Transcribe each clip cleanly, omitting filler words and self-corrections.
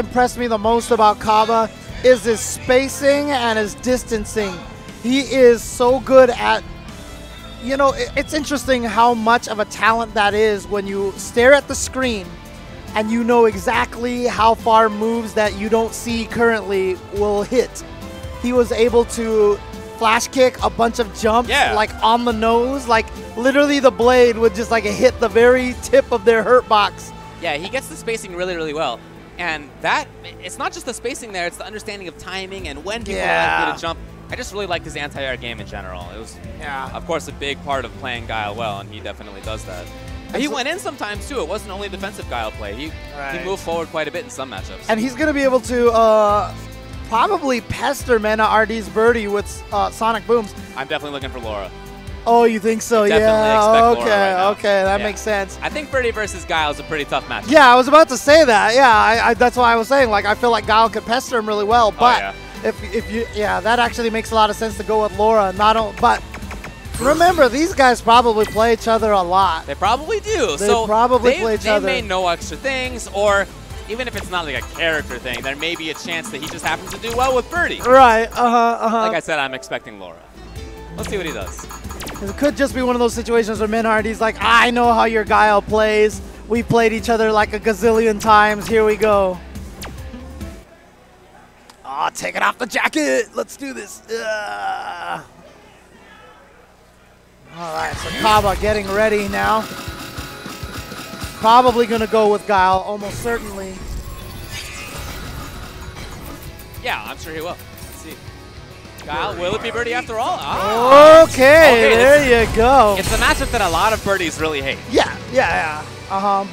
impressed me the most about Kaba is his spacing and his distancing. He is so good at, you know, it's interesting how much of a talent that is when you stare at the screen and you know exactly how far moves that you don't see currently will hit. He was able to flash kick a bunch of jumps like on the nose, like literally the blade would just like hit the very tip of their hurt box. Yeah, he gets the spacing really, really well. And that, it's not just the spacing there, it's the understanding of timing and when people are likely to jump. I just really liked his anti-air game in general. It was, of course, a big part of playing Guile well, and he definitely does that. But he went in sometimes, too. It wasn't only defensive Guile play. He moved forward quite a bit in some matchups. And he's going to be able to probably pester Mena RD's birdie with Sonic Booms. I'm definitely looking for Laura. Oh, you think so? Yeah, okay, that makes sense. I think Birdie versus Guile is a pretty tough match. Yeah, I was about to say that. Yeah, that's why I was saying, like, I feel like Guile could pester him really well, but if you, that actually makes a lot of sense to go with Laura. But remember, these guys probably play each other a lot. They probably do. They probably play each other. They may know extra things, or even if it's not like a character thing, there may be a chance that he just happens to do well with Birdie. Right, Like I said, I'm expecting Laura. Let's see what he does. It could just be one of those situations where Minhardy's like, I know how your Guile plays. We played each other like a gazillion times. Here we go. Oh, take it off the jacket. Let's do this. All right, so Kaba getting ready now. Probably going to go with Guile, almost certainly. Yeah, I'm sure he will. Let's see. Guile, will it be Birdie after all? Okay, there you go. It's a matchup that a lot of birdies really hate. Yeah.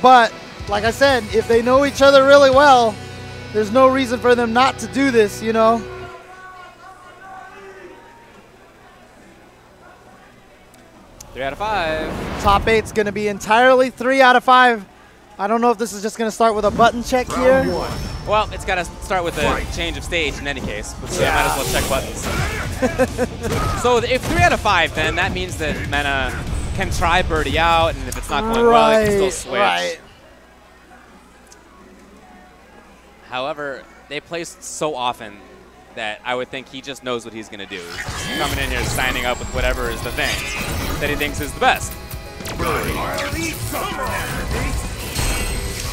But, like I said, if they know each other really well, there's no reason for them not to do this, you know? Three out of 5. Top 8's going to be entirely 3 out of 5. I don't know if this is just going to start with a button check here. Well, it's got to start with a change of stage in any case, so I might as well check buttons. So if 3 out of 5, then that means that Mena can try Birdie out, and if it's not going well, he can still switch. Right. However, they play so often that I would think he just knows what he's going to do. He's coming in here signing up with whatever is the thing that he thinks is the best.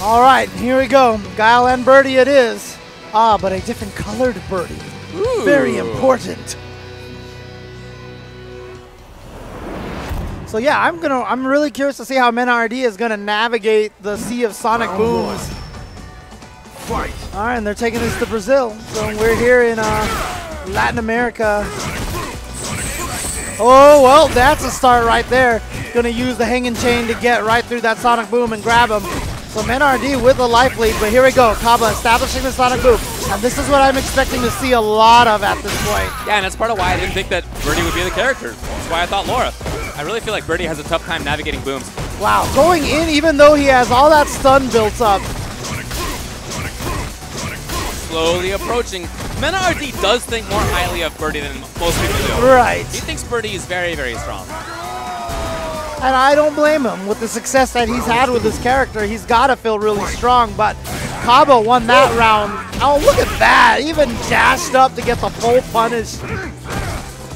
All right, here we go. Guile and Birdie it is. But a different colored Birdie. Ooh. Very important. So yeah, I'm really curious to see how Mena RD is gonna navigate the sea of Sonic Booms. All right, and they're taking this to Brazil. So we're here in Latin America. Oh, well, that's a start right there. Gonna use the hanging chain to get right through that Sonic Boom and grab him. So Mena RD with the life lead, but here we go. Kaba establishing the Sonic Boom. And this is what I'm expecting to see a lot of at this point. Yeah, and that's part of why I didn't think that Birdie would be the character. That's why I thought Laura. I really feel like Birdie has a tough time navigating booms. Wow, going in even though he has all that stun built up. Slowly approaching. Mena RD does think more highly of Birdie than most people do. Right. He thinks Birdie is very, very strong. And I don't blame him. With the success that he's had with his character, he's got to feel really strong. But Kaba won that round. Oh, look at that. Even dashed up to get the full punish.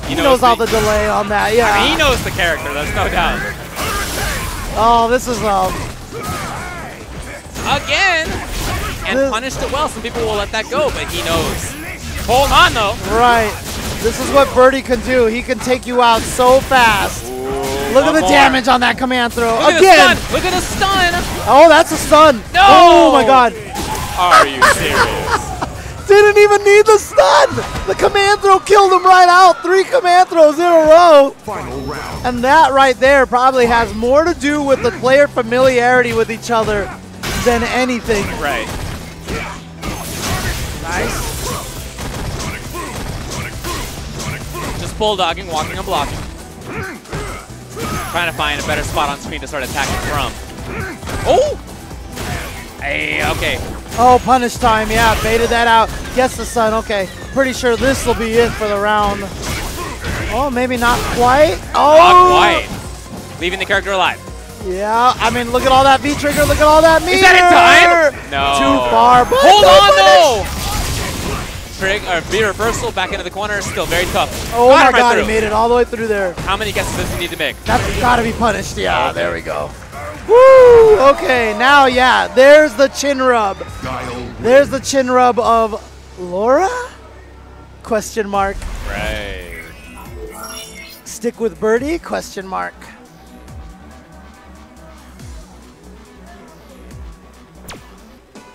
He knows all the delay on that, yeah. I mean, he knows the character, there's no doubt. Oh, this is again! And punished it well. Some people will let that go, but he knows. Hold on, though. Right. This is what Birdie can do. He can take you out so fast. Ooh, look at the damage on that command throw. Look again! At the stun. Look at the stun! Oh, that's a stun. No! Oh, my God. Are you serious? Didn't even need the stun. The command throw killed him right out. 3 command throws in a row. Final round. And that right there probably has more to do with the player familiarity with each other than anything. Right. Nice. Just bulldogging, walking and blocking. Trying to find a better spot on screen to start attacking from. Oh! Hey, okay. Oh, punish time, yeah, baited that out. Gets the stun, okay. Pretty sure this will be it for the round. Oh, maybe not quite. Oh! Not quite. Leaving the character alive. Yeah, I mean, look at all that V-trigger, look at all that meter! Is that in time? No. Too far, but hold on, though! V reversal back into the corner, still very tough. Oh my god, he made it all the way through there. How many guesses does he need to make? That's gotta be punished, yeah, there we go. Woo! Okay, now, yeah, there's the chin rub. There's the chin rub of Laura? Question mark. Right. Stick with Birdie? Question mark.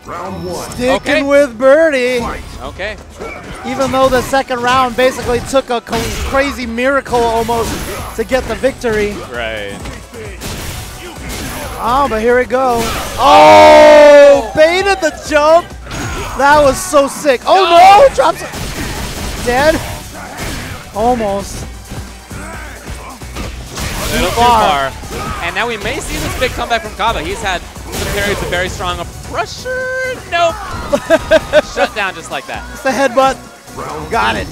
Round 1. Sticking with Birdie. Okay. Even though the second round basically took a crazy miracle almost to get the victory. Right. Oh, but here we go. Oh, baited the jump. That was so sick. Oh no, drops it. Dead. Almost. A little too far. And now we may see this big comeback from Kaba. He's had some periods of very strong pressure. Nope. Shut down just like that. It's the headbutt. Got it.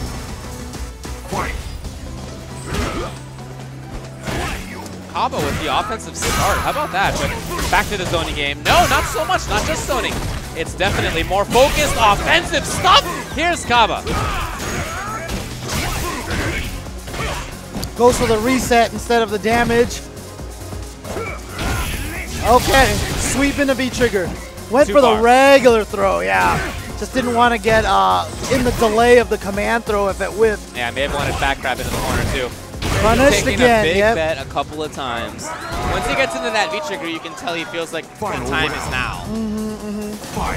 Kaba with the offensive start. How about that? But back to the zoning game. No, not so much. Not just zoning. It's definitely more focused offensive stuff. Here's Kaba. Goes for the reset instead of the damage. Okay, sweep into V-trigger. Went for the regular throw, yeah. Just didn't want to get in the delay of the command throw if it whiffed. Yeah, may have wanted back grab into the corner too. Punished again, a big bet a couple of times. Once he gets into that V-trigger, you can tell he feels like the time is now.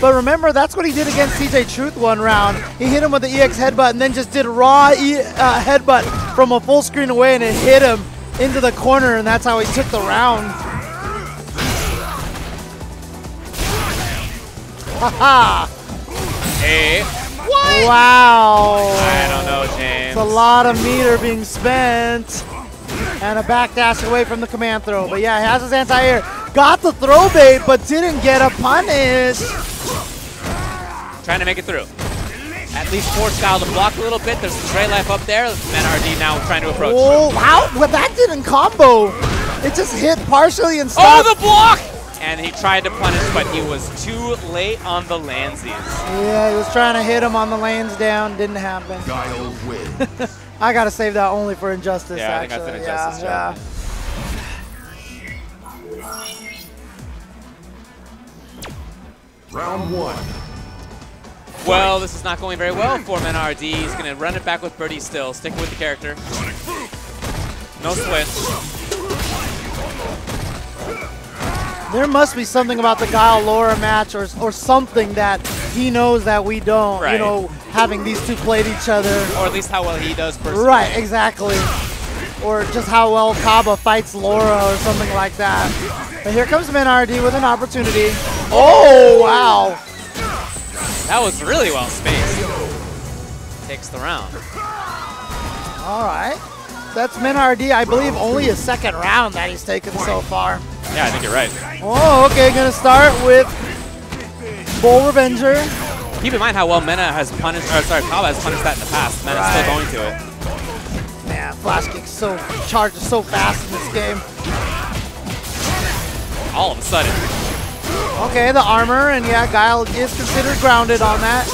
But remember, that's what he did against CJ Truth one round. He hit him with the EX headbutt and then just did raw headbutt from a full screen away, and it hit him into the corner, and that's how he took the round. Haha! Hey. What? Wow. I don't know, James. It's a lot of meter being spent. And a backdash away from the command throw. But yeah, he has his anti-air. Got the throw bait, but didn't get a punish. Trying to make it through. At least force Kyle to block a little bit. There's some stray life up there. NRD now trying to approach. Oh, wow. Well, that didn't combo. It just hit partially and stopped. Oh, the block! And he tried to punish, but he was too late on the landsies. Yeah, he was trying to hit him on the lanes down. Didn't happen. Guile wins. I got to save that only for Injustice, yeah, actually. I think that's an Injustice job. Round 1. Well, this is not going very well for NRD. He's going to run it back with Birdie still. Sticking with the character. No switch. There must be something about the Guile-Laura match or something that he knows that we don't, right. You know, having these two played each other. Or at least how well he does personally. Right, exactly. Or just how well Kaba fights Laura or something like that. But here comes NRD with an opportunity. Oh, wow. That was really well spaced. Takes the round. All right. That's NRD, I believe, only his second round that he's taken so far. Yeah, I think you're right. Oh, okay, gonna start with Bull Revenger. Keep in mind how well Mena has punished, or sorry, Kaba has punished that in the past. Mena's still going to it. Man, Flash Kick charges so fast in this game. All of a sudden. Okay, the armor, and yeah, Guile is considered grounded on that.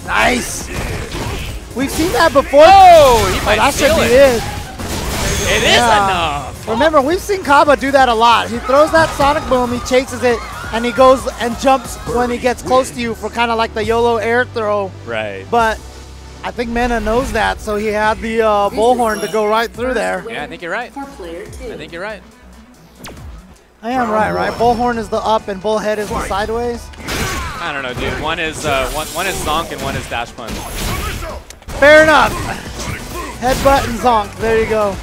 Nice. We've seen that before. Oh, he might that should steal be it. it. It is enough. Remember, we've seen Kaba do that a lot. He throws that Sonic Boom, he chases it, and he goes and jumps when he gets close to you for kind of like the YOLO air throw. Right. But I think Mena knows that, so he had the Bullhorn to go right through there. Yeah, I think you're right. I think you're right. I am right? Bullhorn is the up and Bullhead is the sideways? I don't know, dude. One is Zonk and one is Dash Punch. Fair enough. Headbutt and Zonk. There you go.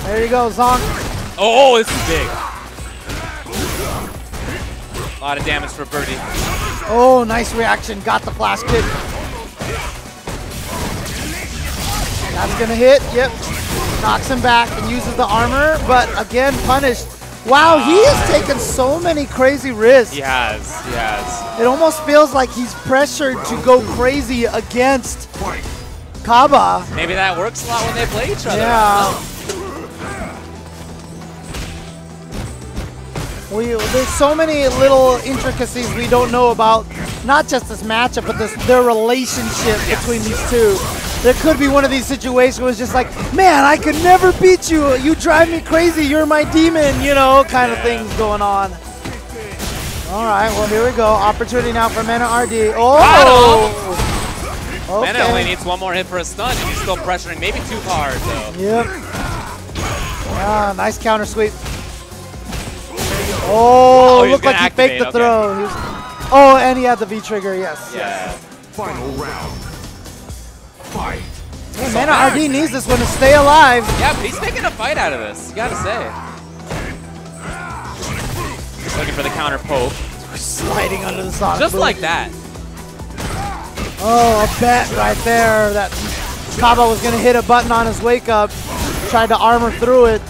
There you go, Zonk. Oh, this is big. A lot of damage for Birdie. Oh, nice reaction. Got the flash kick. That's going to hit. Yep. Knocks him back and uses the armor, but again, punished. Wow, he has taken so many crazy risks. He has. He has. It almost feels like he's pressured to go crazy against Kaba. Maybe that works a lot when they play each other. Yeah. There's so many little intricacies we don't know about, not just this matchup, but their relationship between these two. There could be one of these situations where it's just like, man, I could never beat you. You drive me crazy. You're my demon, you know, kind of things going on. All right, well, here we go. Opportunity now for Mena RD. Oh! Okay. Mena only needs one more hit for a stun, and he's still pressuring maybe too hard, though. Yep. Ah, nice counter sweep. Oh, looked like he faked the throw. Oh, and he had the V trigger, yes. Yeah. Final round. Fight. Hey, Mena RD needs this one to stay alive. Yeah, but he's making a fight out of this, you gotta say. Looking for the counter poke. Sliding under the Sonic Just boom. like that. Oh, a bet right there that Kaba was going to hit a button on his wake up. Tried to armor through it.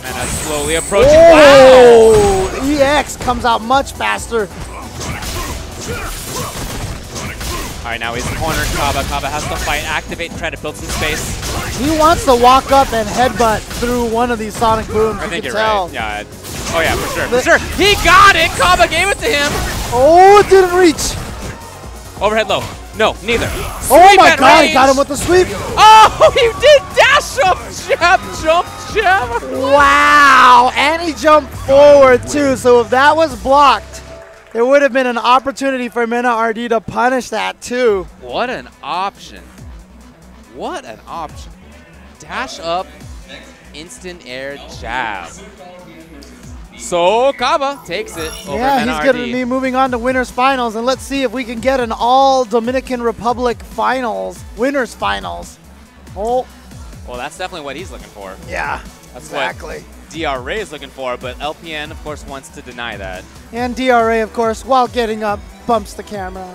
Mena slowly approaching. Oh! Wow! EX comes out much faster. All right, now he's cornered Kaba. Kaba has to fight, activate, and try to build some space. He wants to walk up and headbutt through one of these Sonic booms. I think you you're can tell. right. Yeah. Oh yeah, for sure. For sure. He got it. Kaba gave it to him. Oh, it didn't reach. Overhead low. No, neither. Oh my God! He got him with the sweep. Oh, he did dash up, jump, jab. Wow! And he jumped forward too. So if that was blocked, there would have been an opportunity for Mena RD to punish that too. What an option. What an option. Dash up, instant air jab. So Kaba takes it over Yeah, Mena he's RD. going to be moving on to winners finals, and let's see if we can get an all Dominican Republic finals, winners finals. Oh, Well, that's definitely what he's looking for. yeah, That's exactly. what DRA is looking for, but LPN, of course, wants to deny that. And DRA, of course, while getting up, bumps the camera,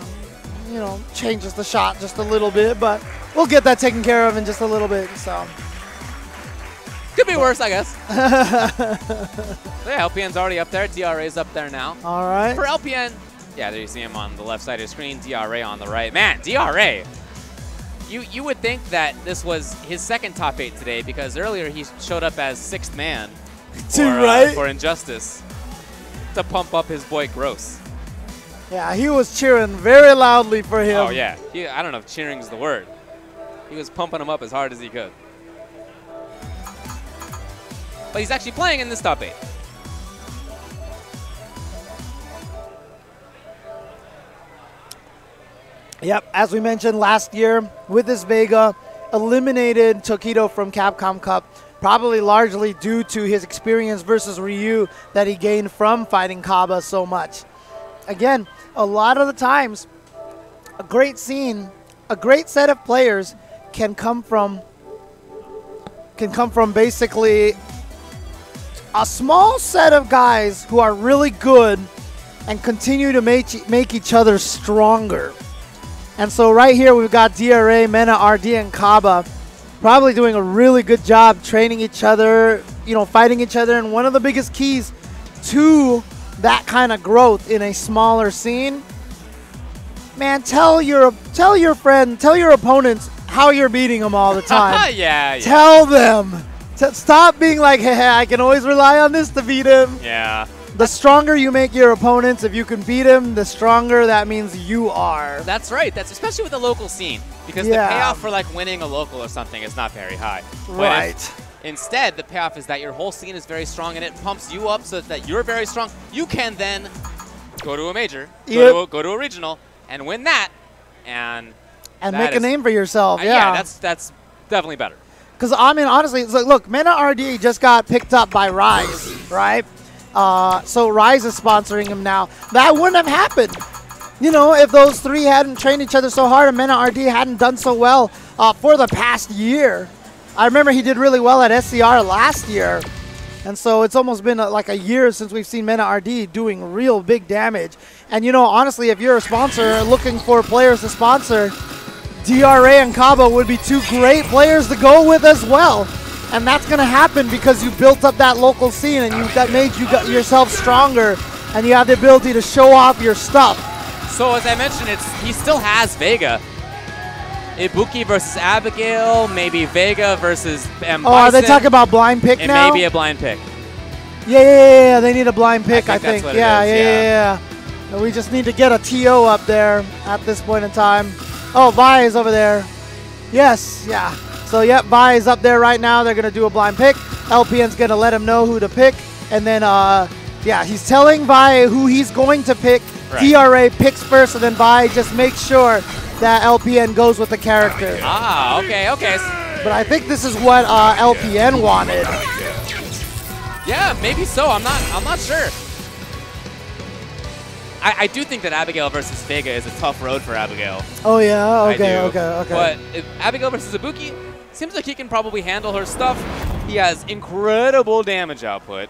you know, changes the shot just a little bit, but we'll get that taken care of in just a little bit. So Could be worse, I guess. Yeah, LPN's already up there. DRA's up there now. all right. For LPN, yeah, there you see him on the left side of the screen. DRA on the right. Man, DRA. You would think that this was his second top 8 today because earlier he showed up as 6th man for Injustice to pump up his boy Gross. Yeah, he was cheering very loudly for him. Oh, yeah. I don't know if cheering is the word. He was pumping him up as hard as he could. But he's actually playing in this top 8. Yep, as we mentioned last year, with this Vega, eliminated Tokido from Capcom Cup, probably largely due to his experience versus Ryu that he gained from fighting Kaba so much. Again, a lot of the times, a great scene, a great set of players can come from basically a small set of guys who are really good and continue to make each other stronger. And so right here we've got DRA, Mena RD, and Kaba probably doing a really good job training each other, you know, fighting each other. And one of the biggest keys to that kind of growth in a smaller scene, man, tell your friend, tell your opponents how you're beating them all the time. Yeah. Tell them. Stop being like, hey, I can always rely on this to beat him. Yeah. The stronger you make your opponents, if you can beat him, the stronger that means you are. That's right. That's especially with the local scene because the payoff for like winning a local or something is not very high. Right. Instead, the payoff is that your whole scene is very strong and it pumps you up so that you're very strong. You can then go to a major, go to a regional, and win that, and make a name for yourself. Yeah, that's definitely better. Because I mean, honestly, look, Mena RD just got picked up by Rise, right? So Rise is sponsoring him now. That wouldn't have happened, you know, if those three hadn't trained each other so hard and Mena RD hadn't done so well for the past year. I remember he did really well at SCR last year. And so it's almost been like a year since we've seen Mena RD doing real big damage. And, you know, honestly, if you're a sponsor looking for players to sponsor, DRA and Kaba would be two great players to go with as well. And that's going to happen because you built up that local scene and that made yourself stronger and you have the ability to show off your stuff. So as I mentioned, he still has Vega. Ibuki versus Abigail, maybe Vega versus M. Oh, are they talking about blind pick it now? It may be a blind pick. Yeah. They need a blind pick, I think. That's what Yeah. And we just need to get a TO up there at this point in time. Oh, Vi is over there. Yes, yeah. So, yep, Vi is up there right now. They're going to do a blind pick. LPN's going to let him know who to pick. And then, yeah, he's telling Vi who he's going to pick. Right. DRA picks first, and then Vi just makes sure that LPN goes with the character. Ah, okay. But I think this is what LPN wanted. Yeah, maybe so. I'm not sure. I do think that Abigail versus Vega is a tough road for Abigail. Oh, yeah? Okay. But if Abigail versus Ibuki, seems like he can probably handle her stuff. He has incredible damage output.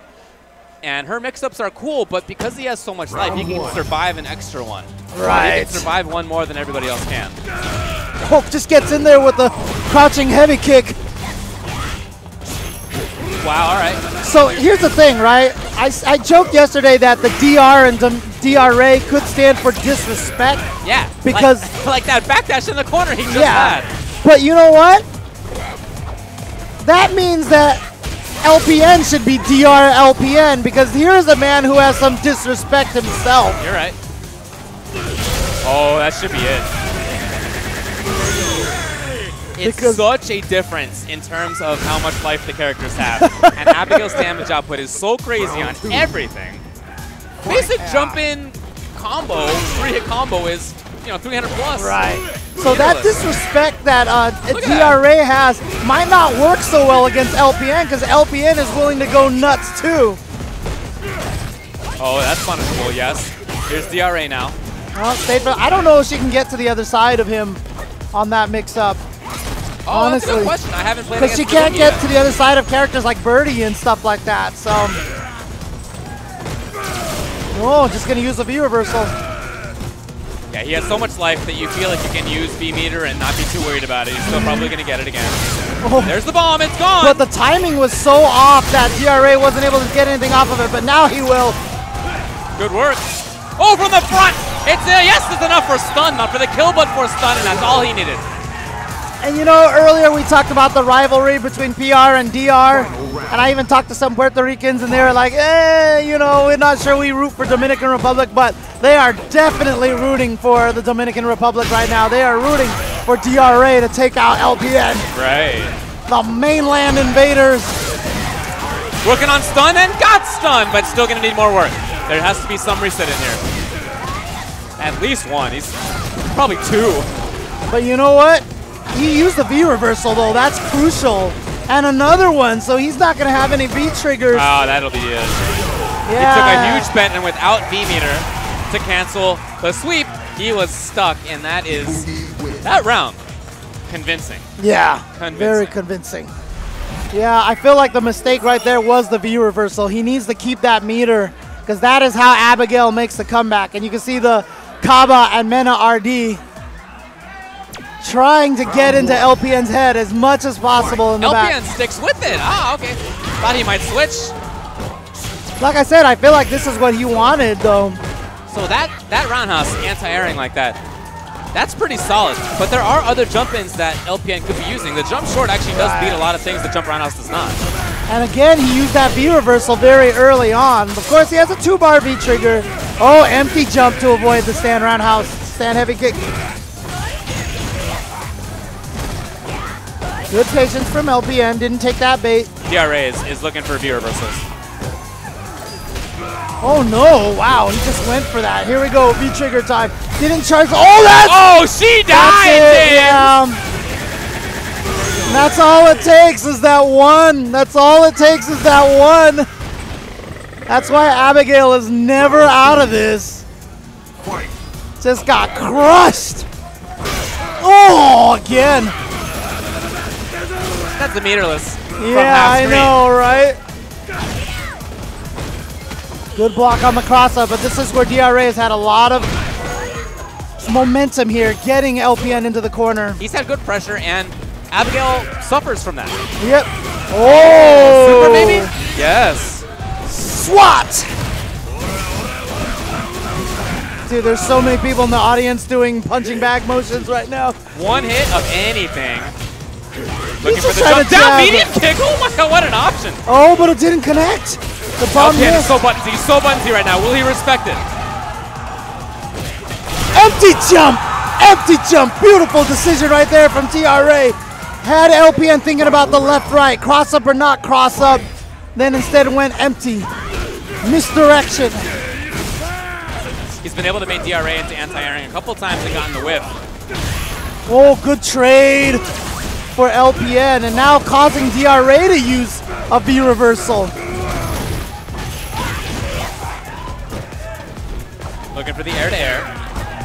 And her mix-ups are cool, but because he has so much life, he can survive an extra one. Right. He can survive one more than everybody else can. Hope just gets in there with a crouching heavy kick. Wow, all right. So here's the thing, right? I joked yesterday that the DR and DRA could stand for disrespect. Yeah. Because like that backdash in the corner he just had. But you know what? That means that LPN should be DR LPN, because here's a man who has some disrespect himself. You're right. Oh, that should be it. It's such a difference in terms of how much life the characters have. And Abigail's damage output is so crazy on everything. Basic jump-in combo, 3-hit combo is, 300 plus. Right. So that disrespect that DRA has might not work so well against LPN, because LPN is willing to go nuts too. Oh, that's punishable, yes. Here's DRA now. Well, I don't know if she can get to the other side of him on that mix-up. Oh, honestly, that's a good question. I haven't played because she can't get to the other side of characters like Birdie and stuff like that. So, just gonna use a V reversal. Yeah, he has so much life that you feel like you can use V meter and not be too worried about it. He's still probably gonna get it again. Oh. There's the bomb. It's gone. But the timing was so off that DRA wasn't able to get anything off of it. But now he will. Good work. Oh, from the front. It's yes, it's enough for stun, not for the kill, but for stun, and that's all he needed. And earlier we talked about the rivalry between PR and DR, and I even talked to some Puerto Ricans, and they were like, we're not sure we root for Dominican Republic, but they are definitely rooting for the Dominican Republic right now. They are rooting for DRA to take out LPN. Right. The mainland invaders. Working on stun and got stunned, but still going to need more work. There has to be some reset in here. At least one. He's probably two. But you know what? He used the V reversal, though. That's crucial. And another one, so he's not going to have any V triggers. Oh, that'll be it. Yeah. He took a huge bent, and without V meter to cancel the sweep, he was stuck, and that is that round. Convincing. Yeah, very convincing. Yeah, I feel like the mistake right there was the V reversal. He needs to keep that meter, because that is how Abigail makes the comeback. And you can see the Kaba and Mena RD trying to get into LPN's head as much as possible in the back. LPN sticks with it. Ah, okay. Thought he might switch. Like I said, I feel like this is what he wanted, though. So that roundhouse anti-airing like that, that's pretty solid. But there are other jump-ins that LPN could be using. The jump short actually does beat a lot of things the jump roundhouse does not. And again, he used that V reversal very early on. Of course, he has a 2-bar V trigger. Oh, empty jump to avoid the stand roundhouse. Stand heavy kick. Good patience from LPN, didn't take that bait. DRA is looking for V reversals. Oh no, wow, he just went for that. Here we go, V trigger time. Didn't charge, oh, she died! That's all it takes is that one. That's all it takes is that one. That's why Abigail is never out of this. Just got crushed. Oh, again. That's a meterless. Yeah, I know, right? Good block on the crossover, but this is where DRA has had a lot of momentum here, getting LPN into the corner. He's had good pressure, and Abigail suffers from that. Yep. Oh! Super, maybe? Yes. SWAT! Dude, there's so many people in the audience doing punching bag motions right now. One hit of anything. Looking for the jump down, medium kick. Oh my god, what an option. Oh, but it didn't connect. The bomb LPN is so buttonsy. He's so buttonsy right now. Will he respect it? Empty jump! Empty jump! Beautiful decision right there from TRA. Had LPN thinking about the left-right, cross up or not cross up, then instead went empty. Misdirection. He's been able to make DRA into anti-airing a couple times and gotten the whiff. Oh, good trade for LPN, and now causing DRA to use a V reversal. Looking for the air-to-air.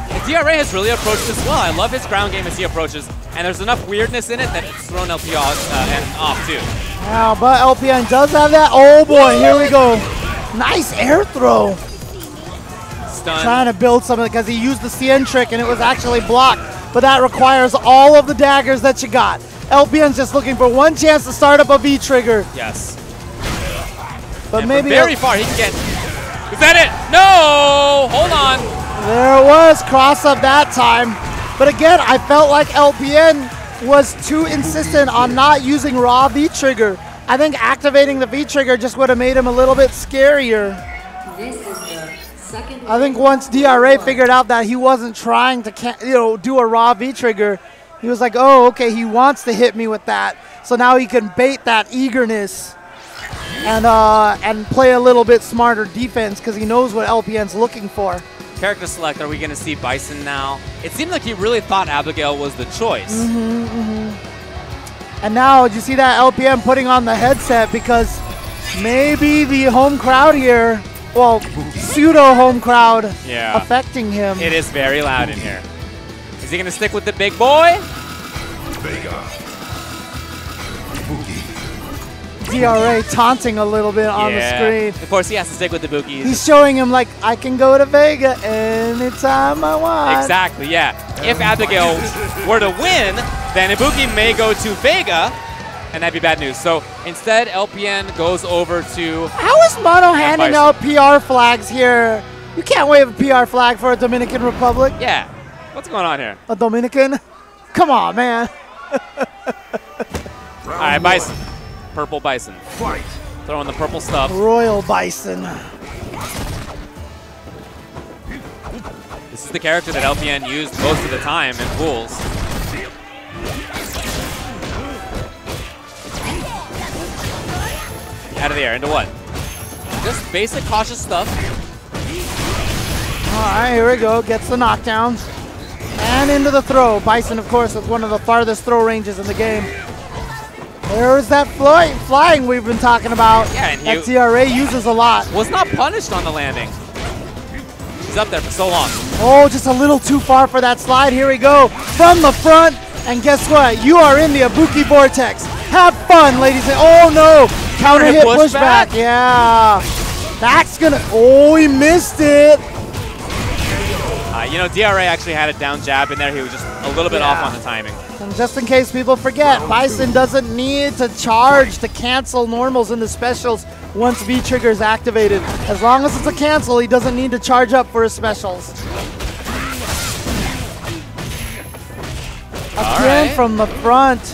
And DRA has really approached this well. I love his ground game as he approaches, and there's enough weirdness in it that it's thrown LP off too. Wow, but LPN does have that. Oh boy, here we go. Nice air throw. Stun. Trying to build something because he used the CN trick and it was actually blocked, but that requires all of the daggers that you got. LPN's just looking for one chance to start up a V trigger. Yes. But and maybe very far he can get. Is that it? No! Hold on. There it was, cross up that time. But again, I felt like LPN was too insistent on not using raw V trigger. I think activating the V trigger just would have made him a little bit scarier. This is the second. I think once DRA figured out that he wasn't trying to, do a raw V trigger, he was like, oh, okay, he wants to hit me with that. So now he can bait that eagerness and play a little bit smarter defense because he knows what LPN's looking for. Character select, are we going to see Bison now? It seemed like he really thought Abigail was the choice. And now, did you see that LPN putting on the headset because maybe the home crowd here, well, pseudo home crowd affecting him. It is very loud in here. Is he going to stick with the big boy? Vega. DRA taunting a little bit on the screen. Of course, he has to stick with the Bookies. He's showing him, like, I can go to Vega anytime I want. Exactly, yeah. If Abigail were to win, then Ibuki may go to Vega, and that'd be bad news. So instead, LPN goes over to... How is Mono handing out PR flags here? You can't wave a PR flag for a Dominican Republic. Yeah. What's going on here? A Dominican? Come on, man. All right, Bison. Purple Bison. Fight. Throwing the purple stuff. Royal Bison. This is the character that LPN used most of the time in pools. Out of the air, into what? Just basic cautious stuff. All right, here we go. Gets the knockdown. And into the throw. Bison, of course, is one of the farthest throw ranges in the game. There's that flying we've been talking about. Yeah, and that TRA uses a lot. Was not punished on the landing. He's up there for so long. Oh, just a little too far for that slide. Here we go. From the front. And guess what? You are in the Ibuki Vortex. Have fun, ladies and... Oh, no. Counter hit pushback. Yeah. That's going to... Oh, he missed it. You know, DRA actually had a down jab in there. He was just a little bit off on the timing. And just in case people forget, Bison doesn't need to charge to cancel normals into specials once V-Trigger is activated. As long as it's a cancel, he doesn't need to charge up for his specials. Again from the front.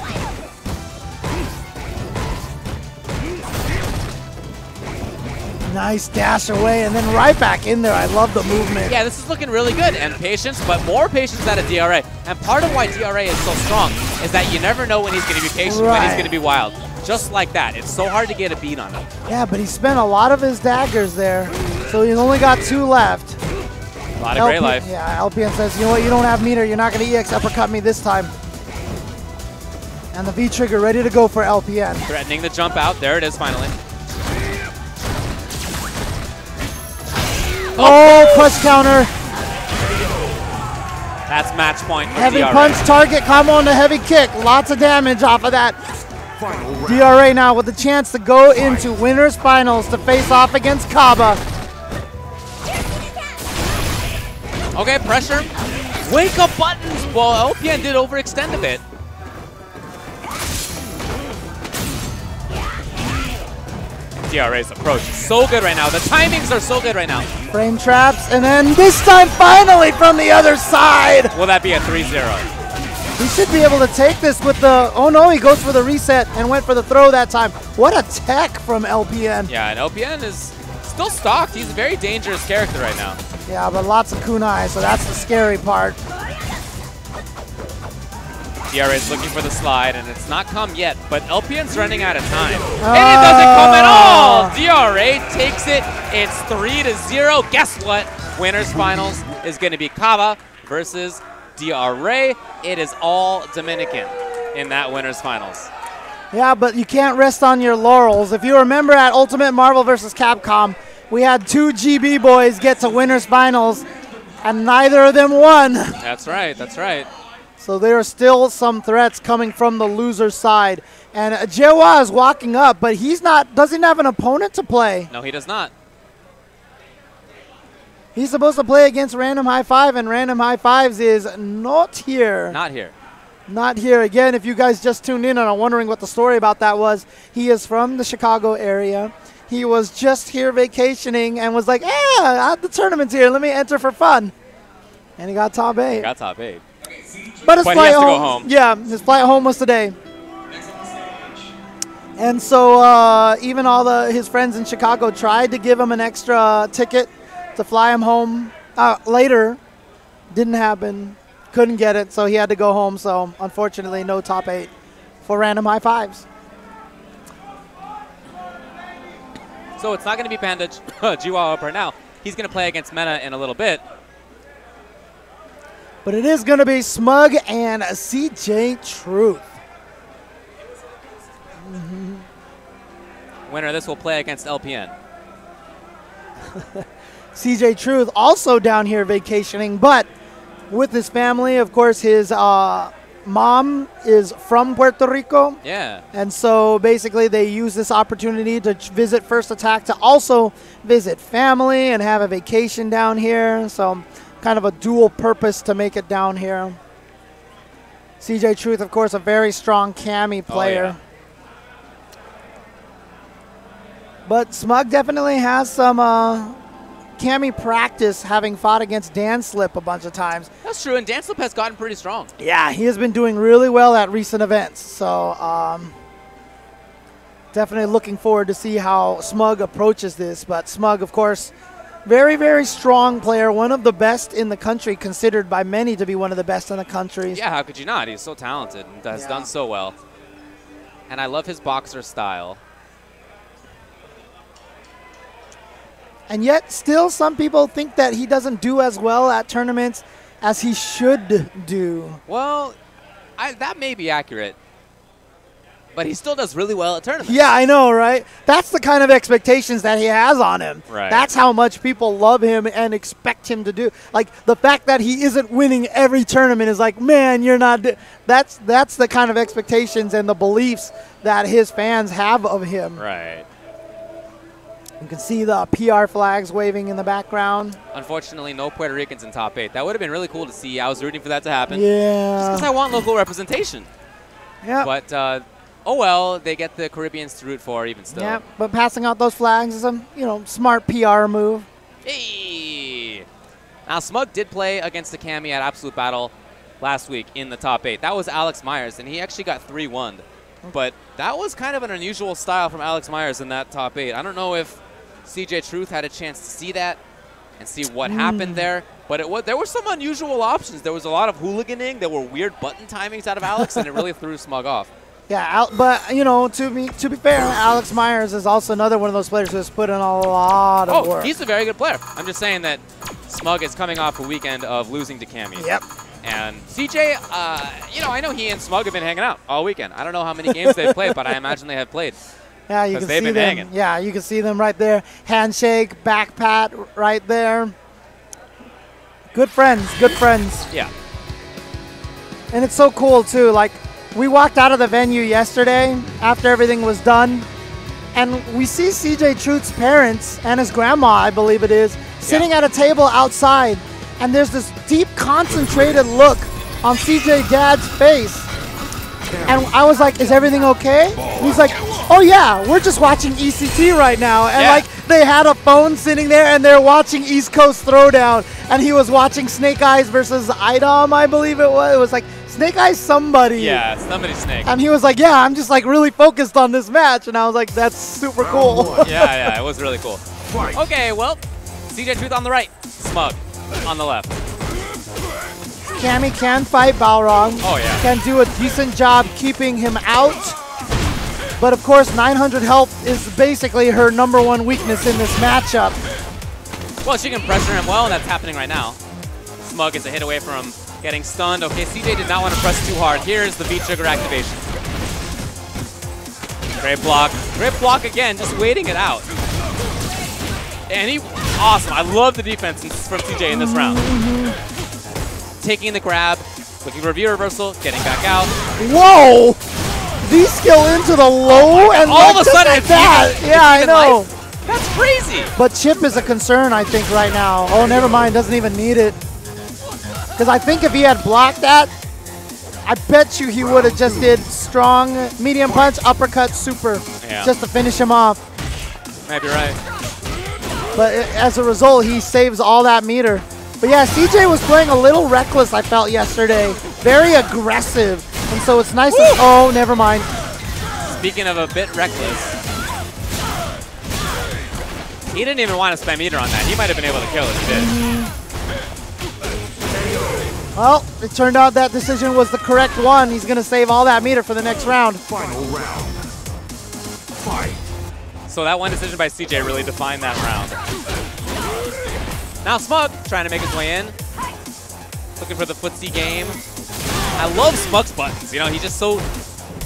Nice dash away and then right back in there. I love the movement. Yeah, this is looking really good. And patience, but more patience out of DRA. And part of why DRA is so strong is that you never know when he's going to be patient, when he's going to be wild. Just like that. It's so hard to get a beat on him. Yeah, but he spent a lot of his daggers there. So he's only got 2 left. A lot of great life. Yeah, LPN says, you know what, you don't have meter. You're not going to EX uppercut me this time. And the V-Trigger ready to go for LPN. Threatening the jump out. There it is finally. Oh, push counter. That's match point for Heavy DRA. punch, target, combo on the heavy kick. Lots of damage off of that. DRA now with the chance to go into winners finals to face off against Kaba. Okay, pressure. Wake up buttons. Well, LPN did overextend a bit. DRA's approach is so good right now. The timings are so good right now. Frame traps, and then this time finally from the other side. Will that be a 3-0? He should be able to take this with the, oh no, he goes for the reset and went for the throw that time. What a tech from LPN. Yeah, and LPN is still stocked. He's a very dangerous character right now. Yeah, but lots of kunai, so that's the scary part. DRA is looking for the slide, and it's not come yet, but LPN's running out of time. And it doesn't come at all! DRA takes it. It's 3-0. Guess what? Winners finals is going to be Kava versus DRA. It is all Dominican in that winners finals. Yeah, but you can't rest on your laurels. If you remember at Ultimate Marvel vs. Capcom, we had 2 GB boys get to winners finals, and neither of them won. That's right, that's right. So there are still some threats coming from the loser's side. And Jewa is walking up, but he's not, doesn't have an opponent to play. No, he does not. He's supposed to play against Random High Five, and Random High Fives is not here. Not here. Not here. Again, if you guys just tuned in and are wondering what the story about that was, he is from the Chicago area. He was just here vacationing and was like, the tournament's here. Let me enter for fun. And he got top 8. Got top 8. But his But he flight has to home, go home. Yeah, his flight home was today. And so even all his friends in Chicago tried to give him an extra ticket to fly him home later. Didn't happen. Couldn't get it, so he had to go home. So unfortunately, no top 8 for Random High Fives. So it's not going to be Panda Jiwa up right now. He's going to play against Mena in a little bit. But it is going to be Smug and CJ Truth. Winner of this will play against LPN. CJ Truth also down here vacationing, but with his family. Of course, his mom is from Puerto Rico. Yeah. And so basically they use this opportunity to visit First Attack to also visit family and have a vacation down here. So kind of a dual purpose to make it down here. CJ Truth, of course, a very strong Cammy player. Oh, yeah. But Smug definitely has some Cammy practice, having fought against Dan Slip a bunch of times. That's true, and Dan Slip has gotten pretty strong. Yeah, he has been doing really well at recent events. So definitely looking forward to see how Smug approaches this. But Smug, of course, very, very strong player, one of the best in the country, considered by many to be one of the best in the country. Yeah, how could you not? He's so talented and has done so well. And I love his boxer style. And yet, still, some people think that he doesn't do as well at tournaments as he should do. Well, that may be accurate. But he still does really well at tournaments. Yeah, I know, right? That's the kind of expectations that he has on him. Right. That's how much people love him and expect him to do. Like, the fact that he isn't winning every tournament is like, man, you're not. That's the kind of expectations and the beliefs that his fans have of him. Right. You can see the PR flags waving in the background. Unfortunately, no Puerto Ricans in top 8. That would have been really cool to see. I was rooting for that to happen. Yeah. Just because I want local representation. Yeah. But, oh well, they get the Caribbeans to root for even still. Yeah, but passing out those flags is a smart PR move. Hey! Now, Smug did play against the Cammy at Absolute Battle last week in the top 8. That was Alex Myers, and he actually got 3-1'd. But that was kind of an unusual style from Alex Myers in that top 8. I don't know if CJ Truth had a chance to see that and see what happened there. But there were some unusual options. There was a lot of hooliganing. There were weird button timings out of Alex, and it really threw Smug off. Yeah, but, to be fair, Alex Myers is also another one of those players who has put in a lot of work. He's a very good player. I'm just saying that Smug is coming off a weekend of losing to Cammy. Yep. And CJ, I know he and Smug have been hanging out all weekend. I don't know how many games they've played, but I imagine they have played. Yeah, you can see them. Hanging. Yeah, you can see them right there. Handshake, back pat right there. Good friends, good friends. Yeah. And it's so cool, too. Like, we walked out of the venue yesterday after everything was done, and we see CJ Truth's parents and his grandma, I believe it is, sitting at a table outside, and there's this deep, concentrated look on CJ Dad's face. And I was like, is everything okay? And he's like, oh yeah, we're just watching ECT right now. And like, they had a phone sitting there and they're watching East Coast Throwdown, and he was watching Snake Eyes versus Idom, I believe it was. It was like Snake Eyes somebody. Yeah, somebody Snake. And he was like, yeah, I'm just like really focused on this match. And I was like, that's super cool. Yeah, it was really cool. Okay, well, CJ Truth on the right, Smug on the left. Cammy can fight Balrog. Oh, yeah. Can do a decent job keeping him out. But of course, 900 health is basically her #1 weakness in this matchup. Well, she can pressure him well, and that's happening right now. Smug is a hit away from getting stunned. Okay, CJ did not want to press too hard. Here's the V-trigger activation. Great block. Great block again, just waiting it out. And awesome. I love the defense from CJ in this round. Taking the grab, looking for a V reversal, getting back out. Whoa! V-skill into the low and all of a sudden it's that. even, yeah, I know. Life. That's crazy. But Chip is a concern, I think, right now. Oh, never mind. Doesn't even need it. Because I think if he had blocked that, I bet you he would have just did strong, medium punch, uppercut, super, just to finish him off. Might be right. But as a result, he saves all that meter. But yeah, CJ was playing a little reckless, I felt, yesterday. Very aggressive. And so it's nice to... Oh, never mind. Speaking of a bit reckless, he didn't even want to spam meter on that. He might have been able to kill it if he did. Well, it turned out that decision was the correct one. He's going to save all that meter for the next round. Final round. Fight. So that one decision by CJ really defined that round. Now Smug trying to make his way in. Looking for the footsie game. I love Smug's buttons. You know, he's just so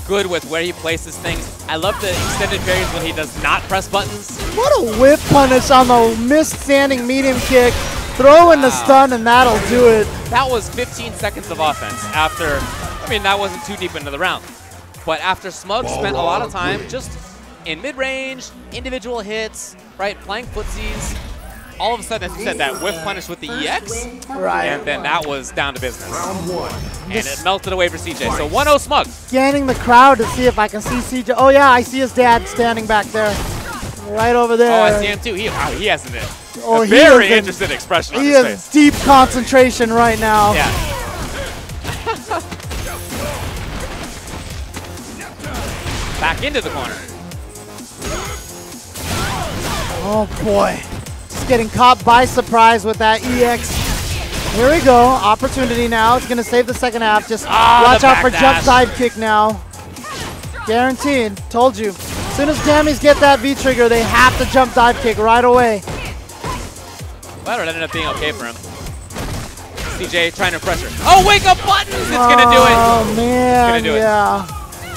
good with where he places things. I love the extended parries when he does not press buttons. What a whip punish on the missed standing medium kick. Throw in the stun and that'll do it. That was 15 seconds of offense after, I mean, that wasn't too deep into the round. But after Smug spent a lot of time just in mid-range, individual hits, right, playing footsies, all of a sudden, as you said, that whip punish with the EX, right, and then that was down to business. Round 1. And it melted away for CJ. So 1-0 Smug. Scanning the crowd to see if I can see CJ. Oh yeah, I see his dad standing back there. Right over there. Oh, I see him too. He has a very interested expression on his face. He is deep concentration right now. Yeah. Back into the corner. Oh boy. Just getting caught by surprise with that EX. Here we go. Opportunity now. It's going to save the second half. Just watch out for jump dive kick now. Guaranteed. Told you. As soon as Jammies get that V-trigger, they have to jump dive kick right away. Well, it ended up being okay for him. CJ trying to pressure. Oh, wake up buttons! It's going to do it. Oh, man. Yeah.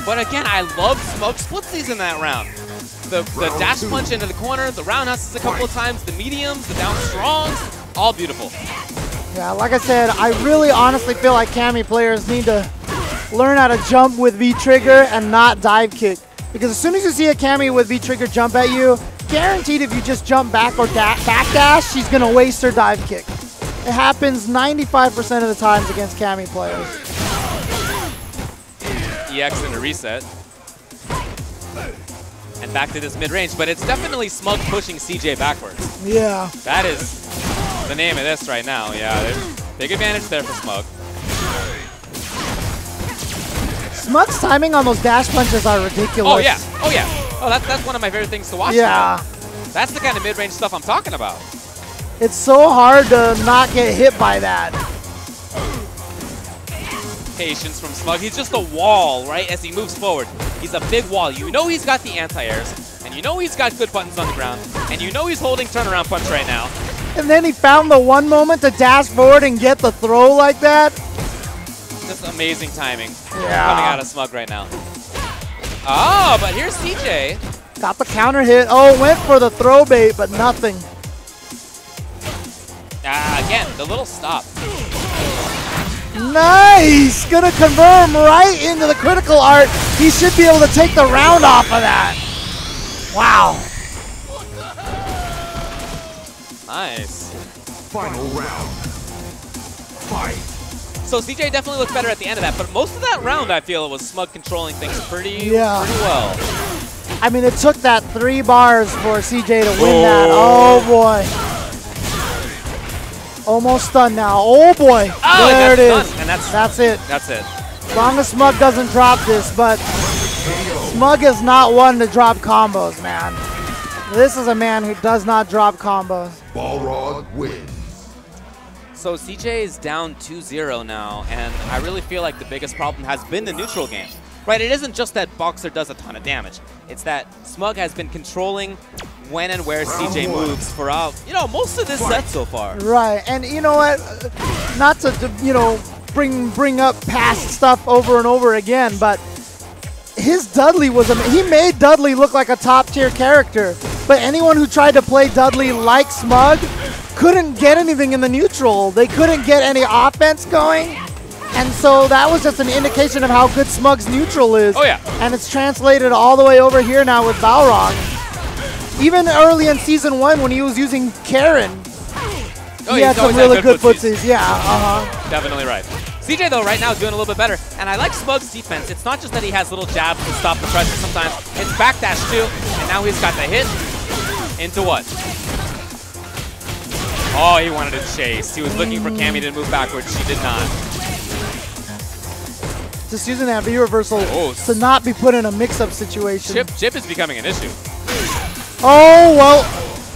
But again, I love Smug splitsies in that round. The dash punch into the corner, the roundhouses a couple of times, the mediums, the down strongs, all beautiful. Yeah, like I said, I really honestly feel like Cammy players need to learn how to jump with V-trigger and not dive kick. Because as soon as you see a Cammy with V-trigger jump at you, guaranteed if you just jump back or backdash, she's going to waste her dive kick. It happens 95% of the times against Cammy players. EX into reset. And back to this mid-range, but it's definitely Smug pushing CJ backwards. Yeah. That is the name of this right now. Yeah, there's big advantage there for Smug. Smug's timing on those dash punches are ridiculous. Oh, yeah. Oh, yeah. Oh, that's one of my favorite things to watch. Yeah. That's the kind of mid-range stuff I'm talking about. It's so hard to not get hit by that. Patience from Smug. He's just a wall, right, as he moves forward. He's a big wall. You know he's got the anti-airs, and you know he's got good buttons on the ground, and you know he's holding turnaround punch right now. And then he found the one moment to dash forward and get the throw like that. Just amazing timing coming out of Smug right now. Oh, but here's CJ. Got the counter hit. Oh, went for the throw bait, but nothing. Again, the little stop. Nice! Gonna confirm right into the critical art. He should be able to take the round off of that. Wow. Nice. Final round. Fight. So CJ definitely looked better at the end of that, but most of that round I feel it was Smug controlling things pretty well. I mean, it took that 3 bars for CJ to win that. Oh, boy. Almost stunned now. Oh, boy. Oh, there it is. Done. And that's it. That's it. As long as Smug doesn't drop this, but Smug is not one to drop combos, man. This is a man who does not drop combos. Balrog wins. So CJ is down 2-0 now, and I really feel like the biggest problem has been the neutral game. Right, it isn't just that Boxer does a ton of damage. It's that Smug has been controlling when and where CJ moves for, most of this set so far. Right, and you know what? Not to, bring up past stuff over and over again, but his Dudley he made Dudley look like a top-tier character. But anyone who tried to play Dudley like Smug couldn't get anything in the neutral. They couldn't get any offense going. And so that was just an indication of how good Smug's neutral is. Oh, yeah. And it's translated all the way over here now with Balrog. Even early in Season 1 when he was using Karen, he had some really good footsies. Yeah, Definitely right. CJ, though, right now is doing a little bit better. And I like Smug's defense. It's not just that he has little jabs to stop the pressure sometimes. It's backdash, too. And now he's got the hit into what? Oh, he wanted to chase. He was looking for Cammy to move backwards. She did not. Just using that V reversal to not be put in a mix-up situation. Chip is becoming an issue. Oh, well,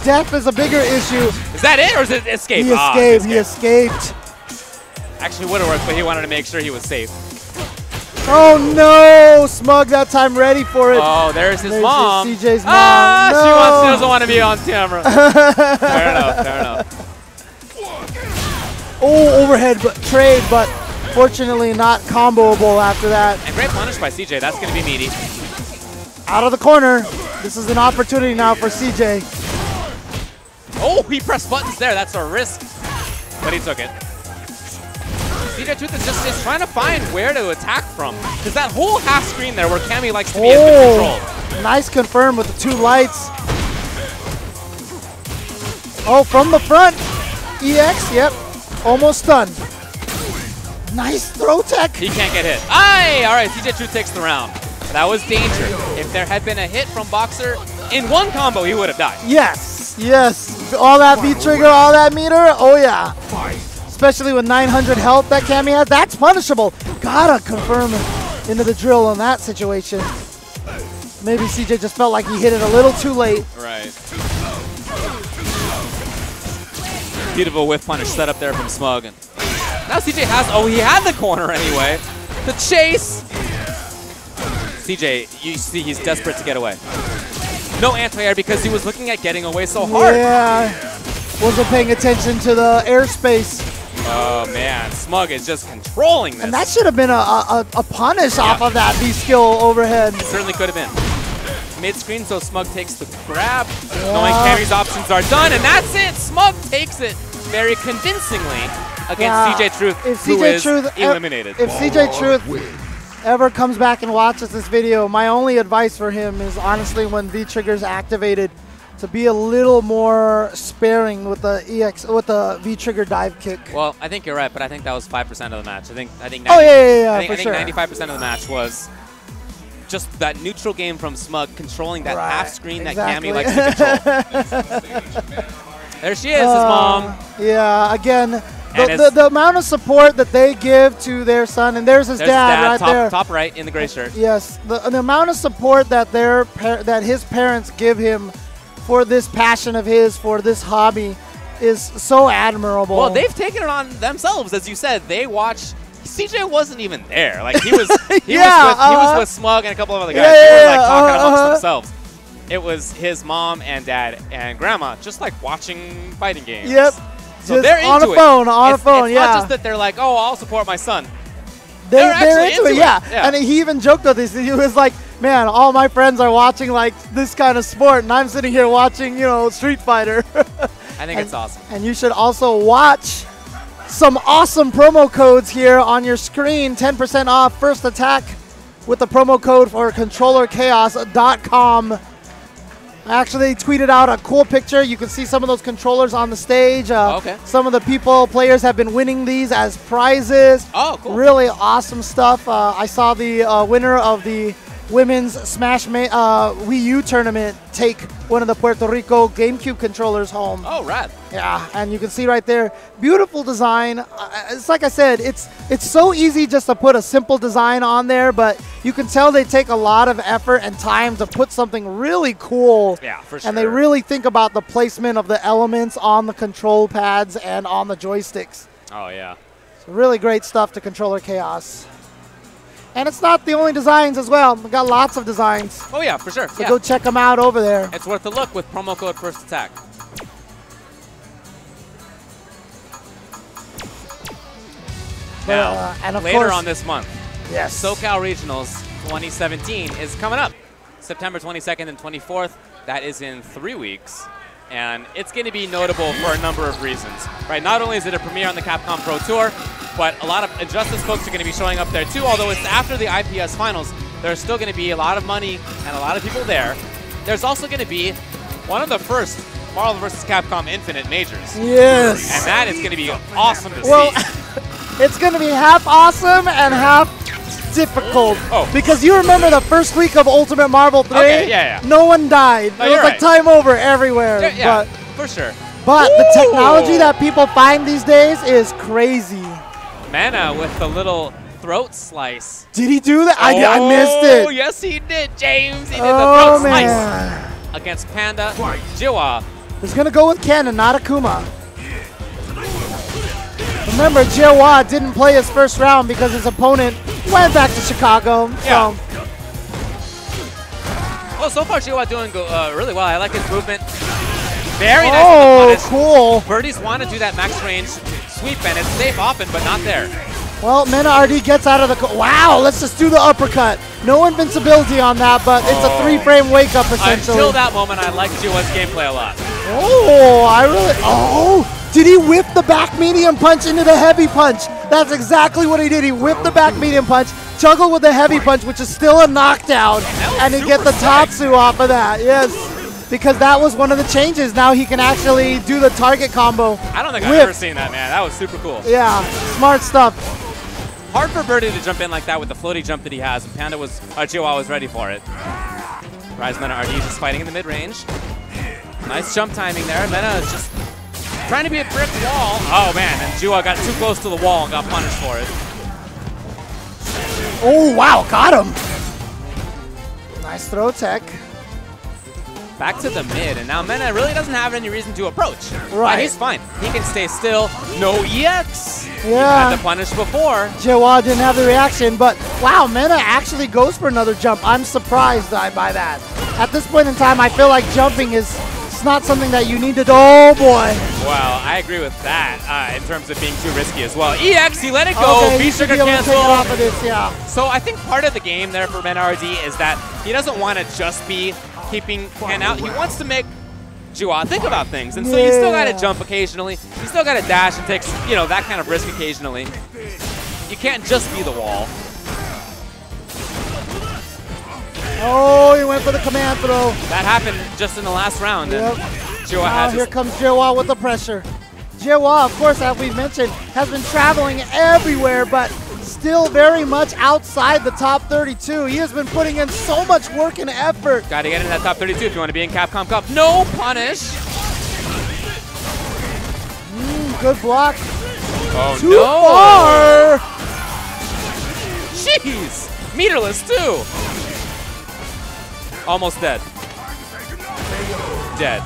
death is a bigger issue. Is that it, or is it escape? He escaped. He escaped. Actually would have worked, but he wanted to make sure he was safe. Oh, no. Smug that time ready for it. Oh, there's his mom. CJ's mom. Ah, no. she doesn't want to be on camera. Fair enough, fair enough. Oh, overhead trade, but fortunately not comboable after that. And great punish by CJ. That's going to be meaty. Out of the corner. This is an opportunity now for CJ. Oh, he pressed buttons there. That's a risk, but he took it. CJ Truth is trying to find where to attack from. Because that whole half screen there where Cammy likes to be has been controlled. Nice confirm with the 2 lights. Oh, from the front. EX, yep. Almost done. Nice throw tech. He can't get hit. Aye! All right, CJ Truth takes the round. That was danger. If there had been a hit from Boxer in one combo, he would have died. Yes, yes. All that V-trigger, all that meter, oh yeah. Especially with 900 health that Cammy has, that's punishable. Gotta confirm into the drill in that situation. Maybe CJ just felt like he hit it a little too late. Right. Beautiful whiff punish set up there from Smug. And now CJ has, he had the corner anyway. The chase. CJ, you see he's desperate to get away. No anti-air because he was looking at getting away so hard. Yeah, wasn't paying attention to the airspace. Oh man, Smug is just controlling this. And that should have been a punish off of that V-skill overhead. It certainly could have been. Mid-screen, so Smug takes the grab, knowing Cammy's options are done, and that's it! Smug takes it very convincingly against CJ Truth, who is eliminated. If CJ Truth ever comes back and watches this video, my only advice for him is honestly when V-trigger's activated, to be a little more sparing with the V-trigger dive kick. Well, I think you're right, but I think that was 5% of the match. I think 90, I think 95% of the match was just that neutral game from Smug controlling that half screen that Cammy likes to control. There she is, his mom. Yeah, again, the amount of support that they give to their son, and there's his dad right there. Top right in the gray shirt. Yes, the amount of support that that his parents give him for this passion of his, for this hobby, is so admirable. Well, they've taken it on themselves, as you said. They watch. CJ wasn't even there. Like he was, he was with Smug and a couple of other guys. They were like talking amongst themselves. It was his mom and dad and grandma, just like watching fighting games. Yep. So they're into on a phone, it's yeah. not just that they're like, oh, I'll support my son. They're into it, yeah. And he even joked with this. He was like, man, all my friends are watching like this kind of sport, and I'm sitting here watching, Street Fighter. I think it's awesome. And you should also watch some awesome promo codes here on your screen. 10% off first attack with the promo code for controllerchaos.com. Actually, they tweeted out a cool picture. You can see some of those controllers on the stage. Some of the players have been winning these as prizes. Oh, cool. Really awesome stuff. I saw the winner of the Women's Smash Wii U tournament take one of the Puerto Rico GameCube controllers home. Oh, rad. Yeah, and you can see right there, beautiful design. It's like I said, it's so easy just to put a simple design on there, but you can tell they take a lot of effort and time to put something really cool. Yeah, for sure. And they really think about the placement of the elements on the control pads and on the joysticks. Oh, yeah. So really great stuff to Controller Chaos. And it's not the only designs as well. We've got lots of designs. Oh, yeah, for sure. So go check them out over there. It's worth a look with promo code First Attack. Now, and of later course, on this month, yes, SoCal Regionals 2017 is coming up. September 22nd and 24th. That is in 3 weeks. And it's going to be notable for a number of reasons. Right? Not only is it a premiere on the Capcom Pro Tour, but a lot of Injustice folks are going to be showing up there too. Although it's after the IPS finals, there's still going to be a lot of money and a lot of people there. There's also going to be one of the first Marvel vs. Capcom Infinite majors. Yes. And that is going to be awesome to see. It's going to be half awesome and half difficult. Oh. Because you remember the first week of Ultimate Marvel 3? Okay, yeah. No one died. No, it was like time over everywhere. Yeah, for sure. But the technology that people find these days is crazy. Mana with the little throat slice. Did he do that? I missed it. Oh, yes, he did, James. He did the throat slice against Panda. Jiwa. He's going to go with Ken and not Akuma. Remember, Jiwa didn't play his first round because his opponent went back to Chicago. Yeah. Well, so far Jiwa doing really well. I like his movement. Very nice. Oh, cool. Birdies want to do that max range sweep, and it's safe often, but not there. Well, Mena RD gets out of the... Wow, let's just do the uppercut. No invincibility on that, but it's a 3-frame wake-up, essentially. Until that moment, I liked Jiwa's gameplay a lot. Oh, I really... Oh, did he whip the back medium punch into the heavy punch? That's exactly what he did. He whipped the back medium punch, juggled with the heavy punch, which is still a knockdown, and he get the Tatsu off of that. Yes, because that was one of the changes. Now he can actually do the target combo. I don't think I've ever seen that, man. That was super cool. Yeah, smart stuff. Hard for Birdie to jump in like that with the floaty jump that he has, and Panda was, Jiwa was ready for it. Rise Mena RD just fighting in the mid-range. Nice jump timing there. Mena is just trying to be a brick wall. Oh man, and Jiwa got too close to the wall and got punished for it. Oh wow, got him. Nice throw tech. Back to the mid, and now Mena really doesn't have any reason to approach. Right. He's fine. He can stay still. No EX. Yeah. Had to punish before. Jiwa didn't have the reaction, but wow, Mena actually goes for another jump. I'm surprised by that. At this point in time, I feel like jumping is not something that you need to do. Oh boy. Well, I agree with that in terms of being too risky as well. EX, he let it go. Okay, V-Trigger cancel. Take it off of this, yeah. So I think part of the game there for Mena RD is that he doesn't want to just be keeping Ken out. He wants to make Jiwa think about things. And so you still got to jump occasionally. You still got to dash and take, that kind of risk occasionally. You can't just be the wall. Oh, he went for the command throw. That happened just in the last round. Yep. Jiwa has here comes Jiwa with the pressure. Jiwa, of course, as we mentioned, has been traveling everywhere, but still very much outside the top 32. He has been putting in so much work and effort. Got to get in that top 32 if you want to be in Capcom Cup. No punish. Good block. Oh, Too far. Jeez. Meterless, too. Almost dead. Dead.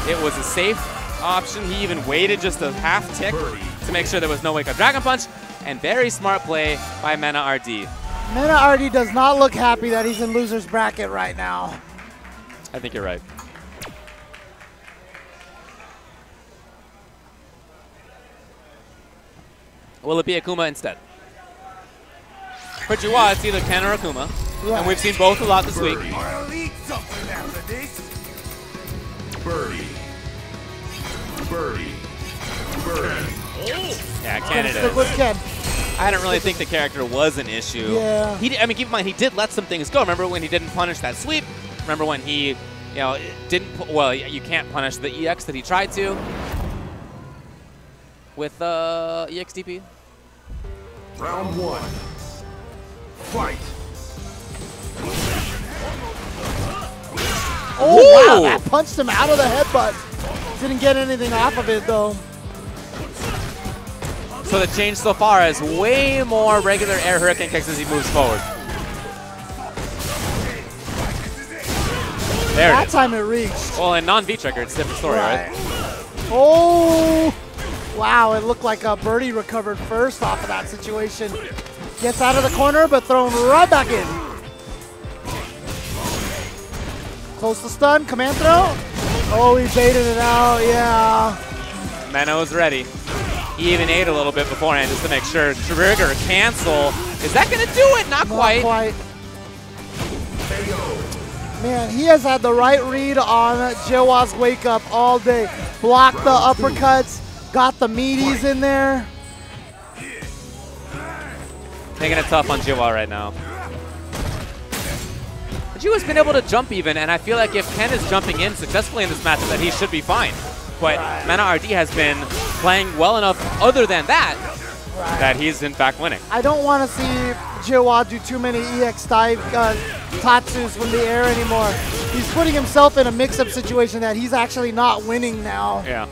It was a safe option. He even waited just a half tick to make sure there was no wake-up Dragon Punch. And very smart play by Mena RD. Mena RD does not look happy that he's in loser's bracket right now. I think you're right. Will it be Akuma instead? For Jiwa, it's either Ken or Akuma. Right. And we've seen both a lot this week. Birdie. Yeah, Ken it is. Stick with Ken. I don't really think the character was an issue. Yeah. I mean, keep in mind, he did let some things go. Remember when he didn't punish that sweep? Remember when he, didn't, well, you can't punish the EX that he tried to with EXDP? Round 1. Fight. Oh, wow, that punched him out of the headbutt. Didn't get anything off of it, though. So the change so far is way more regular air hurricane kicks as he moves forward. There that time it reached. Well, in non-V trigger, it's a different story, right? Oh, wow, it looked like Birdie recovered first off of that situation. Gets out of the corner, but thrown right back in. Close to stun, command throw. Oh, he baited it out, yeah. Menno's ready. He even ate a little bit beforehand just to make sure. Trigger, cancel. Is that going to do it? Not quite. Not quite. Man, he has had the right read on Jawa's wake up all day. Blocked the uppercuts, got the meaties in there. Taking it tough on Jawa right now. Jawa's been able to jump even, and I feel like if Ken is jumping in successfully in this matchup, then he should be fine. But Mana RD has been playing well enough other than that, that he's in fact winning. I don't want to see Jawa do too many EX dive Tatsus from the air anymore. He's putting himself in a mix-up situation that he's actually not winning now. Yeah.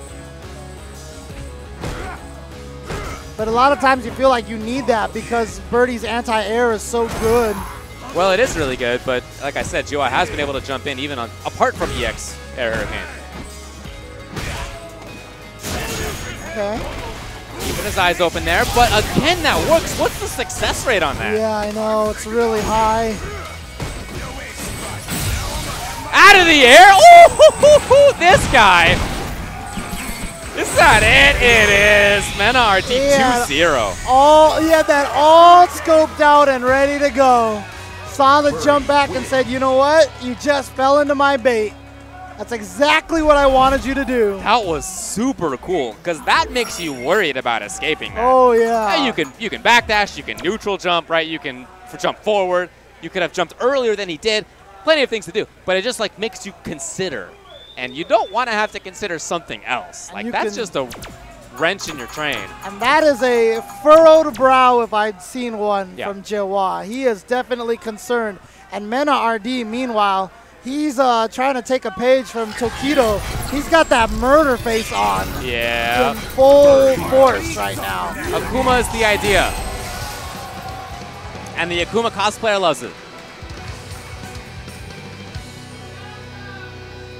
But a lot of times you feel like you need that because Birdie's anti-air is so good. Well, it is really good, but like I said, Jawa has been able to jump in even apart from EX air hurricane. Okay. Keeping his eyes open there, but again, that works. What's the success rate on that? Yeah, I know. It's really high. Out of the air. Ooh, this guy. Is that it? It is. Mena RT 2-0. He had that all scoped out and ready to go. Saw the jump back and said, you know what? You just fell into my bait. That's exactly what I wanted you to do. That was super cool, because that makes you worried about escaping that. Oh, yeah. You can backdash, you can neutral jump, right? You can jump forward. You could have jumped earlier than he did. Plenty of things to do, but it just like makes you consider. And you don't want to have to consider something else. Like, that's just a wrench in your train. And that is a furrowed brow if I'd seen one from Jawa. He is definitely concerned. And Mena RD, meanwhile, he's trying to take a page from Tokido. He's got that murder face on. Yeah. In full force right now. Akuma is the idea. And the Akuma cosplayer loves it.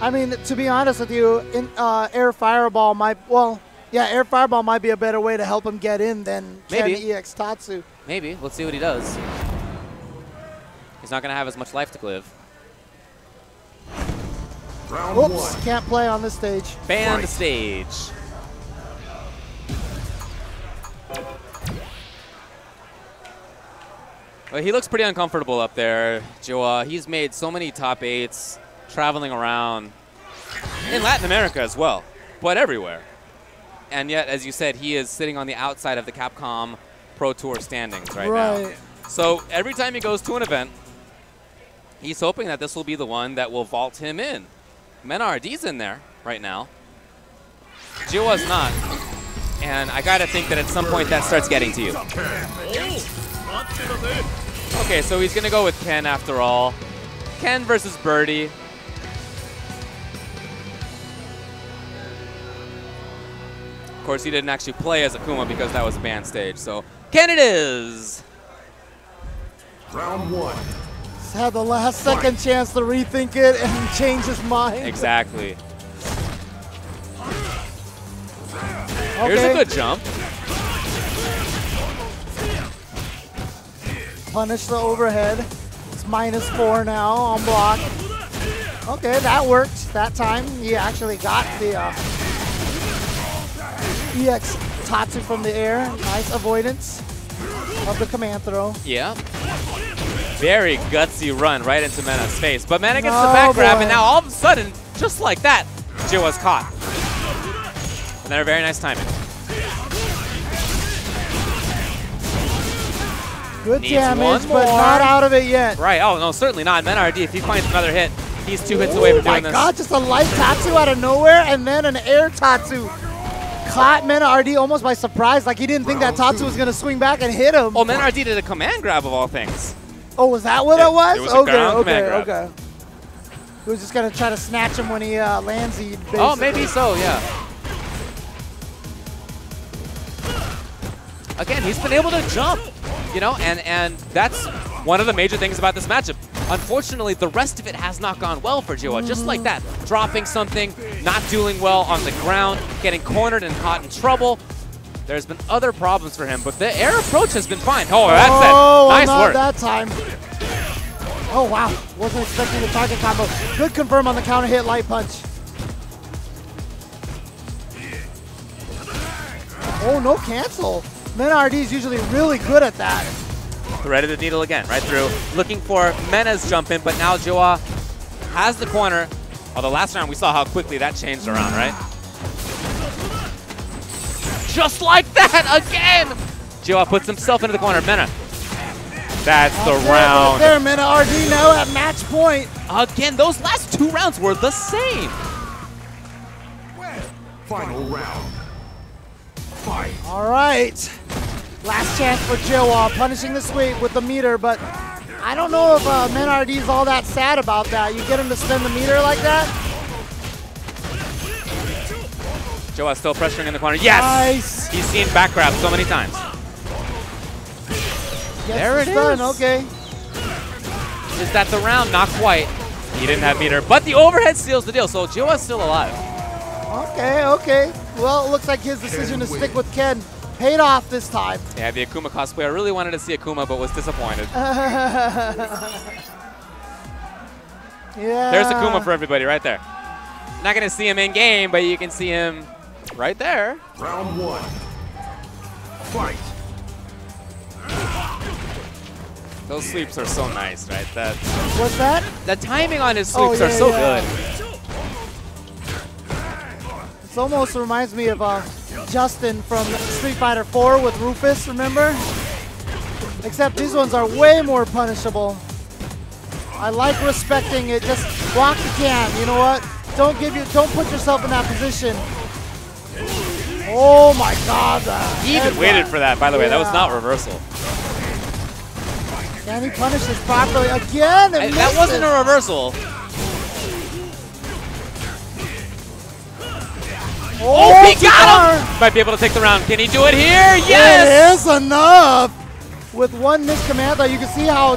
I mean, to be honest with you, Air Fireball might, Air Fireball might be a better way to help him get in than Ken EX Tatsu. Maybe. Let's see what he does. He's not going to have as much life to live. Oops, can't play on this stage. Banned stage. Well, he looks pretty uncomfortable up there, Jawa. He's made so many top 8s traveling around in Latin America as well, but everywhere. And yet, as you said, he is sitting on the outside of the Capcom Pro Tour standings right now. So every time he goes to an event, he's hoping that this will be the one that will vault him in. Mena RD's in there right now. Jawa's not. And I gotta think that at some point that starts getting to you. Okay, so he's gonna go with Ken after all. Ken versus Birdie. Of course, he didn't actually play as Akuma because that was a banned stage. So Ken it is. Round 1. Had the last second chance to rethink it and change his mind. Exactly. Here's a good jump. Punish the overhead. It's -4 now on block. Okay, that worked that time. He actually got the EX Tatsu from the air. Nice avoidance of the command throw. Yeah. Very gutsy run right into Mena's face. But Mena gets the back grab, and now all of a sudden, just like that, Jawa's caught. And they're very nice timing. Good damage, but not out of it yet. Right. Oh, no, certainly not. Mena RD, if he finds another hit, he's 2 hits away from doing this. Oh my god, just a light Tatsu out of nowhere, and then an air Tatsu. Caught Mena RD almost by surprise, like he didn't think that Tatsu was going to swing back and hit him. Oh, Mena RD did a command grab of all things. Oh, was that what it was? It was a ground command grab. Okay. He was just going to try to snatch him when he lands. Oh, maybe so, yeah. Again, he's been able to jump, you know, and that's one of the major things about this matchup. Unfortunately, the rest of it has not gone well for Joa. Just like that, dropping something, not doing well on the ground, getting cornered and caught in trouble. There's been other problems for him, but the air approach has been fine. Oh, that's it. Nice not work. That time. Oh, wow. Wasn't expecting the target combo. Good confirm on the counter hit light punch. Oh, no cancel. Mena RD is usually really good at that. Threaded the needle again, right through. Looking for Mena's jump in, but now Joa has the corner. Although last round we saw how quickly that changed around, right? Just like that again! Joa puts himself into the corner. Mena. That's the round. There, Mena RD now at match point. Again, those last 2 rounds were the same. Final round. Fight. All right. Last chance for Joa, punishing the sweep with the meter, but I don't know if Mena RD is all that sad about that. You get him to spend the meter like that. Joa still pressuring in the corner. Yes! Nice. He's seen back grab so many times. There it is. Okay. Is that the round? Not quite. He didn't have meter, but the overhead seals the deal, so Joa's still alive. Okay, okay. Well, it looks like his decision to stick with Ken paid off this time. Yeah, the Akuma cosplayer really wanted to see Akuma, but was disappointed. Yeah. There's Akuma for everybody right there. Not going to see him in game, but you can see him right there. Round 1. Fight. Those sweeps are so nice, right? What's that? The timing on his sweeps are so good. It almost reminds me of Justin from Street Fighter 4 with Rufus, remember? Except these ones are way more punishable. I like respecting it. Just block the can. You know what? Don't put yourself in that position. Oh my God! He even waited for that. By the way, that was not reversal. Can he punish this properly again? That wasn't a reversal. Oh, he got him! Might be able to take the round. Can he do it here? Yes! It is enough! With one missed command, though, you can see how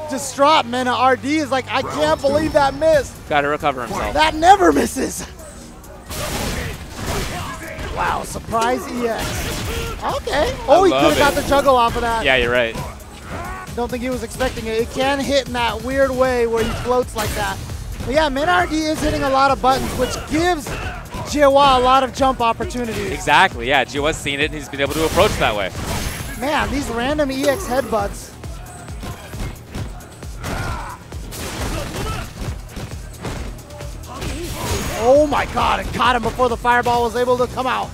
distraught Mena RD is. Like, I can't believe that missed. Got to recover himself. That never misses. Wow, surprise EX. Okay. Oh, he could have got the juggle off of that. Yeah, you're right. Don't think he was expecting it. It can hit in that weird way where he floats like that. But yeah, Mena RD is hitting a lot of buttons, which gives Joa a lot of jump opportunities. Exactly, yeah. Joa's seen it, and he's been able to approach that way. Man, these random EX headbutts. Oh my God, it caught him before the fireball was able to come out.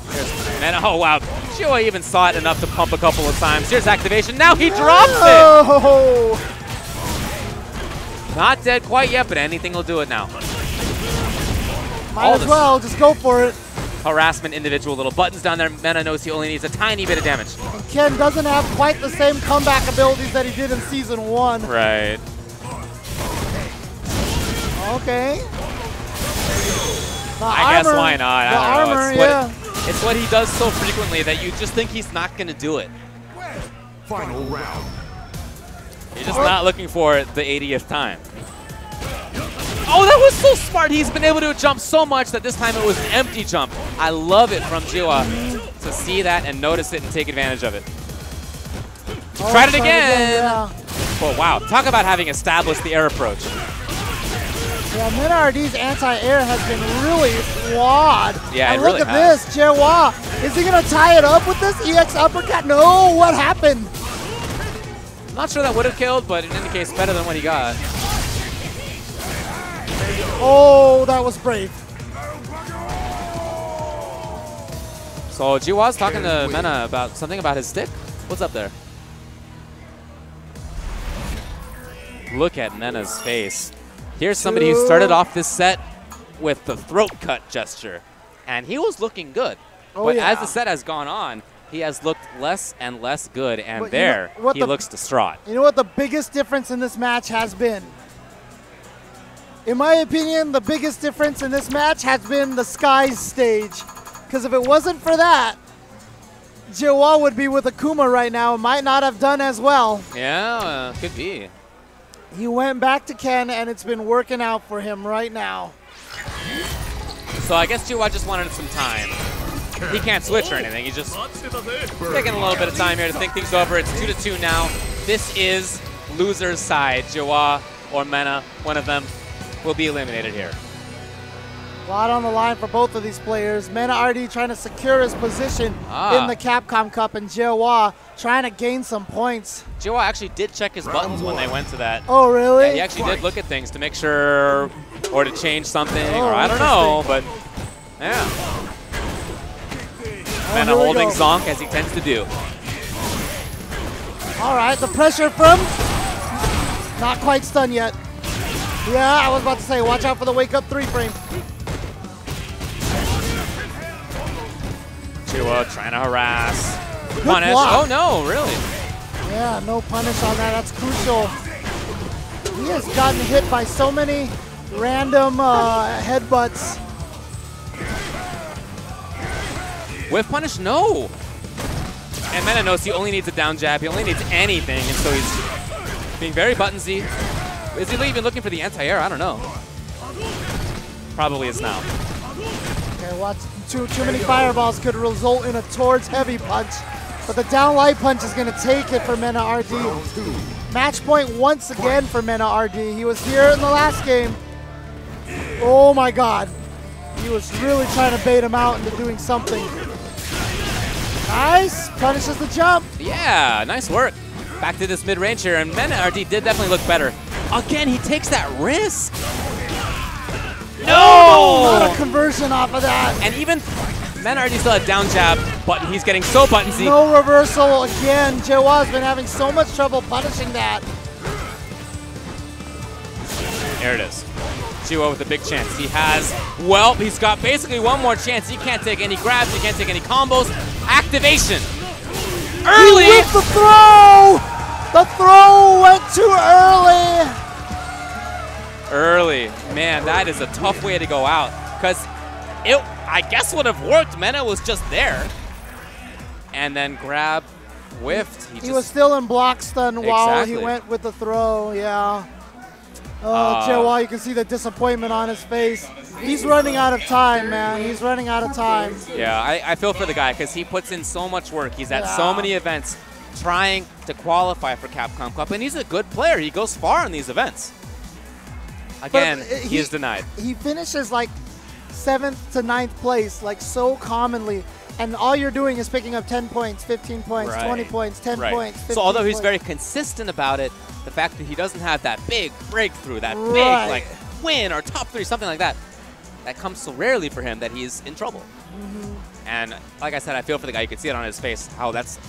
And oh wow, Joa even saw it enough to pump a couple of times. Here's activation, now he drops it! Not dead quite yet, but anything will do it now. Might as well, just go for it. Harassment, individual little buttons down there. Mena knows he only needs a tiny bit of damage. And Ken doesn't have quite the same comeback abilities that he did in Season 1. Right. Okay. I guess why not? I don't know. It's what he does so frequently that you just think he's not going to do it. Final round. You're just not looking for it the 80th time. Oh, that was so smart. He's been able to jump so much that this time it was an empty jump. I love it from Joa to see that and notice it and take advantage of it. He tried it again. Oh, wow. Talk about having established the air approach. Yeah, Mena RD's anti-air has been really flawed. Yeah, and look at this, Joa. Is he going to tie it up with this EX uppercut? No, what happened? I'm not sure that would have killed, but in any case, better than what he got. Oh, that was brave. So Joa's talking to Mena about something about his stick. What's up there? Look at Mena's face. Here's somebody who started off this set with the throat cut gesture, and he was looking good. But as the set has gone on, he has looked less and less good, and he looks distraught. You know what the biggest difference in this match has been? In my opinion, the biggest difference in this match has been the Skies stage. Because if it wasn't for that, Jihwa would be with Akuma right now and might not have done as well. Yeah, could be. He went back to Ken, and it's been working out for him right now. So I guess Jihwa just wanted some time. He can't switch or anything. He's just taking a little bit of time here to think things over. It's 2-2 now. This is loser's side. Jihwa or Mena, one of them, will be eliminated here. A lot on the line for both of these players. Mena RD trying to secure his position in the Capcom Cup, and Jihwa trying to gain some points. Jihwa actually did check his buttons when they went to that. Oh, really? Yeah, he actually did look at things to make sure, or to change something, or I don't know, but yeah. Mena holding Zonk as he tends to do. All right, the pressure from, not quite stunned yet. Yeah, I was about to say, watch out for the wake up 3-frame. Jihwa trying to harass. Punish. Oh no, really? Yeah, no punish on that. That's crucial. He has gotten hit by so many random headbutts. Whiff punish? No. And Mena knows he only needs a down jab. He only needs anything, and so he's being very buttonsy. Is he even looking for the anti-air? I don't know. Probably is now. Okay, watch. Too many fireballs could result in a towards heavy punch, but the down light punch is going to take it for Mena RD. Match point once again for Mena RD. He was here in the last game. Oh my God. He was really trying to bait him out into doing something. Nice. Punishes the jump. Yeah, nice work. Back to this mid-range here, and Mena RD did definitely look better. Again, he takes that risk. No! Not a conversion off of that. And even Mena RD still had down jab, but he's getting so buttonsy. No reversal again. Jihwa's been having so much trouble punishing that. There it is. Jihwa with a big chance. He has, well, he's got basically one more chance. He can't take any grabs. He can't take any combos. Activation. Early. With the throw. The throw went too early. Early. Man, that is a tough way to go out. Because it, I guess, would have worked. Mena was just there. And then grab, whiffed. He was still in block stun while he went with the throw, yeah. Oh, Jihwa, you can see the disappointment on his face. He's running out of time, man. He's running out of time. Yeah, I feel for the guy because he puts in so much work. He's at so many events trying to qualify for Capcom Cup, and he's a good player. He goes far in these events. Again, he is denied. He finishes like 7th to 9th place, like so commonly. And all you're doing is picking up 10 points, 15 points, 20 points, 10 points, 15 So although he's points. very consistent about it, the fact that he doesn't have that big breakthrough, that big like win or top 3, something like that, that comes so rarely for him that he's in trouble. And like I said, I feel for the guy. You can see it on his face how that's,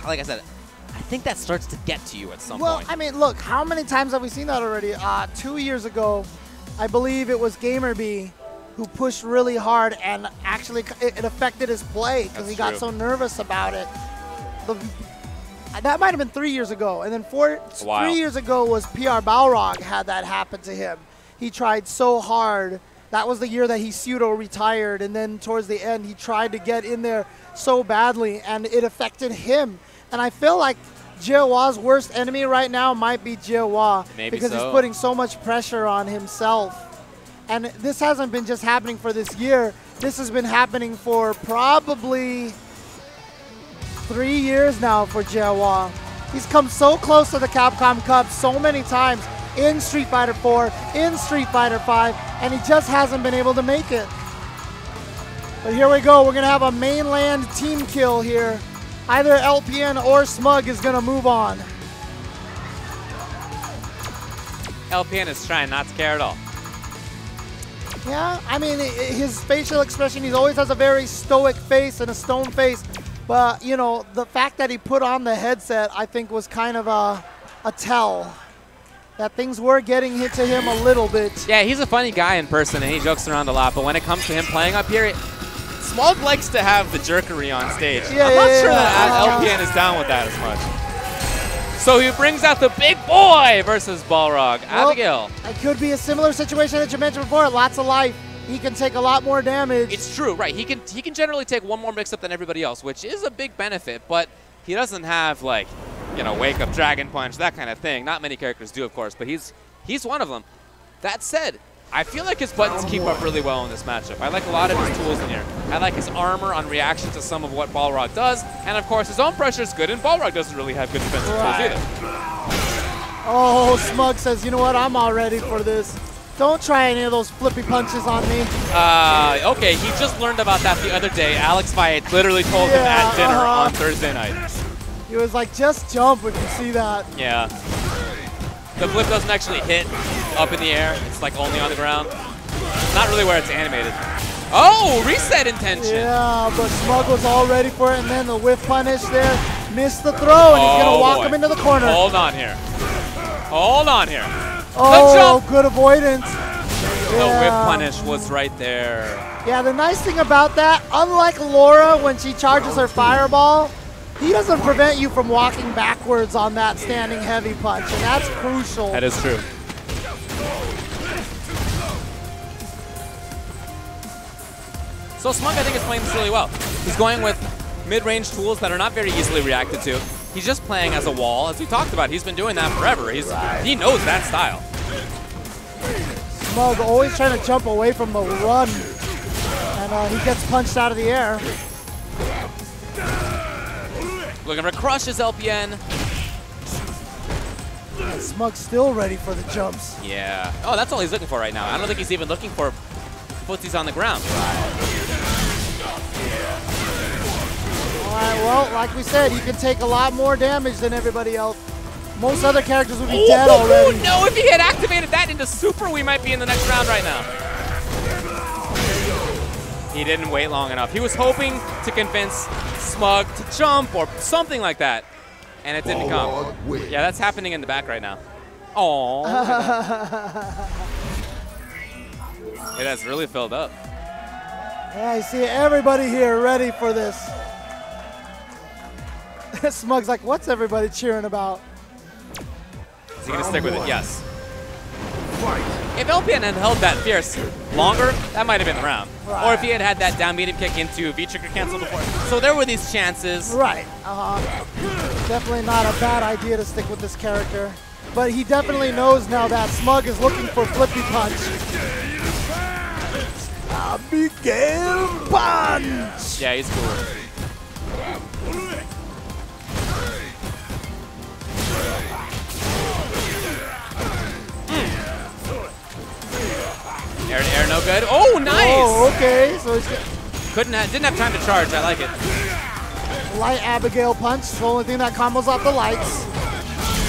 like I said, I think that starts to get to you at some point. Well, I mean, look, how many times have we seen that already? 2 years ago, I believe it was GamerB who pushed really hard, and actually it affected his play because he got so nervous about it. That might have been 3 years ago. And then 3 years ago was PR Balrog had that happen to him. He tried so hard. That was the year that he pseudo-retired, and then towards the end he tried to get in there so badly, and it affected him. And I feel like Jihwa's worst enemy right now might be Jihwa because he's putting so much pressure on himself. And this hasn't been just happening for this year. This has been happening for probably 3 years now for Jihwa. He's come so close to the Capcom Cup so many times in Street Fighter 4, in Street Fighter 5, and he just hasn't been able to make it. But here we go. We're going to have a mainland team kill here. Either LPN or Smug is going to move on. LPN is trying not to care at all. Yeah, I mean, his facial expression, he always has a very stoic face and a stone face. But, you know, the fact that he put on the headset, I think, was kind of a tell that things were getting hit to him a little bit. Yeah, he's a funny guy in person, and he jokes around a lot. But when it comes to him playing up here, Smug likes to have the jerkery on stage. I'm not sure that LPN is down with that as much. So he brings out the big boy versus Balrog. Well, Abigail. It could be a similar situation that you mentioned before. Lots of life. He can take a lot more damage. It's true, right? He can generally take one more mix-up than everybody else, which is a big benefit, but he doesn't have, like, you know, Wake Up Dragon Punch, that kind of thing. Not many characters do, of course, but he's one of them. That said, I feel like his buttons keep up really well in this matchup. I like a lot of his tools in here. I like his armor on reaction to some of what Balrog does, and of course his own pressure is good, and Balrog doesn't really have good defensive tools either. Oh, Smug says, you know what, I'm all ready for this. Don't try any of those flippy punches on me. Okay, he just learned about that the other day. Alex Fiat literally told him at dinner on Thursday night. He was like, just jump if you see that. Yeah. The flip doesn't actually hit up in the air. It's like only on the ground. Not really where it's animated. Oh, reset intention. Yeah, but Smug was all ready for it, and then the whiff punish there. Missed the throw, and he's going to walk him into the corner. Hold on here. Hold on here. Oh, good avoidance. The whiff punish was right there. Yeah, the nice thing about that, unlike Laura when she charges her fireball, he doesn't prevent you from walking backwards on that standing heavy punch, and that's crucial. That is true. So Smug, I think, is playing this really well. He's going with mid-range tools that are not very easily reacted to. He's just playing as a wall, as we talked about. He's been doing that forever. He knows that style. Smug always trying to jump away from the run, and he gets punched out of the air. Looking for crush his LPN. And Smug's still ready for the jumps. Yeah. Oh, that's all he's looking for right now. I don't think he's even looking for footsies on the ground. All right, well, like we said, he can take a lot more damage than everybody else. Most other characters would be dead already. No, if he had activated that into super, we might be in the next round right now. He didn't wait long enough. He was hoping to convince Smug to jump or something like that, and it didn't come. Yeah, that's happening in the back right now. Oh. It has really filled up. Yeah, I see everybody here ready for this. Smug's like, what's everybody cheering about? Is he going to stick with it? Yes. If LPN had held that fierce longer, that might have been the round. Right. Or if he had had that down medium kick into V-trigger cancel before. So there were these chances. Right. Definitely not a bad idea to stick with this character. But he definitely knows now that Smug is looking for flippy punch. Abigail punch! Yeah, he's cool. Air to air, no good. Oh, nice! Oh, okay. So he's didn't have time to charge. I like it. Light Abigail punch. The only thing that combos off the lights.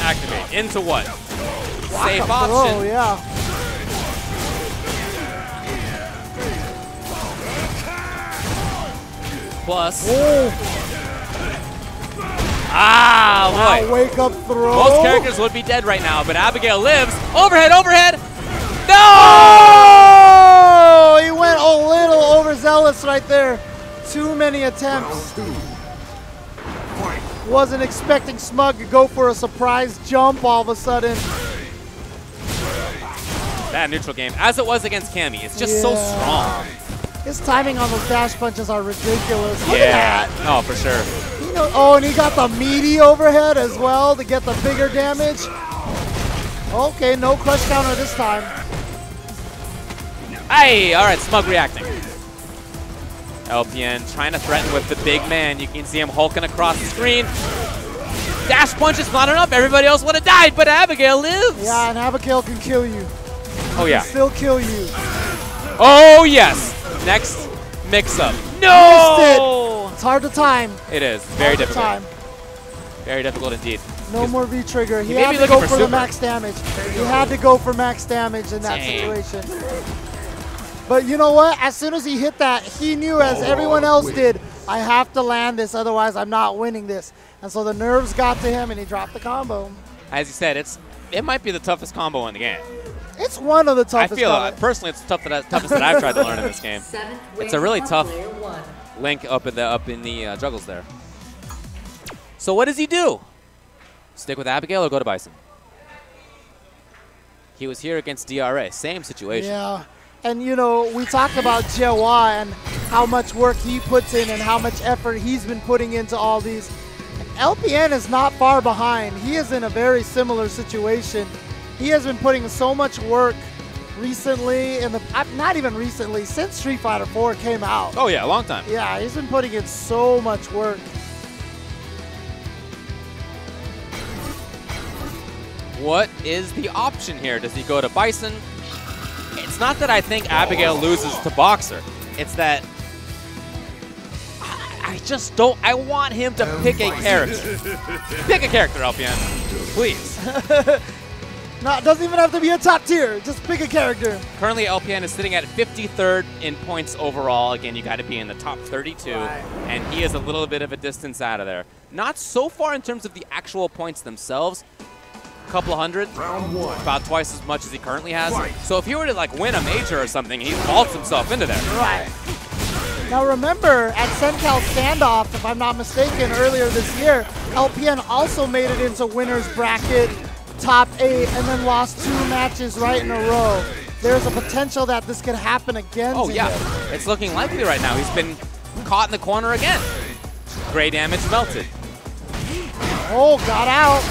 Activate. Into what? Safe option. option. Yeah. Plus. Oh. Ah, boy. Wake up throw. Most characters would be dead right now, but Abigail lives. Overhead, overhead. No! Oh! He went a little overzealous right there. Too many attempts. Wasn't expecting Smug to go for a surprise jump all of a sudden. That neutral game, as it was against Cammy, it's just so strong. His timing on those dash punches are ridiculous. Look at that. Oh, for sure. You know, oh, and he got the meaty overhead as well to get the bigger damage. Okay, no crush counter this time. Hey, all right, Smug reacting. LPN trying to threaten with the big man. You can see him hulking across the screen. Dash punch is not enough. Everybody else would have died, but Abigail lives. Yeah, and Abigail can kill you. Oh, yeah. Can still kill you. Oh, yes. Next mix-up. No! It's hard to time. It is. Very difficult. Time. Very difficult indeed. No more V-trigger. He had to go for the max damage. He had to go for max damage in that situation. But you know what? As soon as he hit that, he knew, as everyone else did, I have to land this, otherwise I'm not winning this. And so the nerves got to him, and he dropped the combo. As you said, it might be the toughest combo in the game. It's one of the toughest. I feel personally, it's the toughest that I've tried to learn in this game. It's a really tough link up in the juggles there. So what does he do? Stick with Abigail or go to Bison? He was here against DRA. Same situation. Yeah. And, you know, we talked about Jihua and how much work he puts in and how much effort he's been putting into all these. LPN is not far behind. He is in a very similar situation. He has been putting so much work recently, not even recently, since Street Fighter 4 came out. Oh, yeah, a long time. Yeah, he's been putting in so much work. What is the option here? Does he go to Bison? It's not that I think Abigail loses to Boxer. It's that I just don't. I want him to pick a character. Pick a character, LPN. Please. No, it doesn't even have to be a top tier. Just pick a character. Currently, LPN is sitting at 53rd in points overall. Again, you got to be in the top 32. Right. And he is a little bit of a distance out of there. Not so far in terms of the actual points themselves. Couple of hundred, about twice as much as he currently has. So if he were to like win a major or something, he vaults himself into there. Right. Now remember, at Sencal Standoff, if I'm not mistaken, earlier this year, LPN also made it into winner's bracket, top 8, and then lost 2 matches right in a row. There's a potential that this could happen again. Oh yeah, it's looking likely right now. He's been caught in the corner again. Gray damage melted. Oh, got out.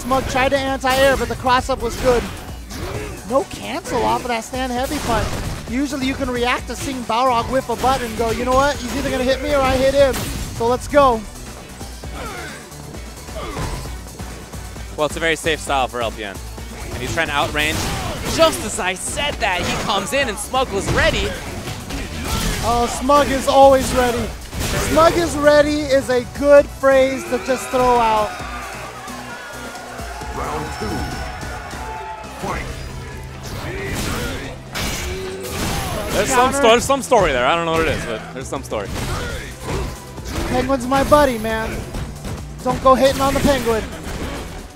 Smug tried to anti-air, but the cross-up was good. No cancel off of that stand heavy punch. Usually you can react to seeing Balrog whiff a button and go, you know what? He's either going to hit me or I hit him. So let's go. Well, it's a very safe style for LPN. And he's trying to outrange. Just as I said that, he comes in and Smug was ready. Oh, Smug is always ready. Smug is ready is a good phrase to just throw out. Round 2. Fight. There's some story there. I don't know what it is, but there's some story. Penguin's my buddy, man. Don't go hitting on the Penguin.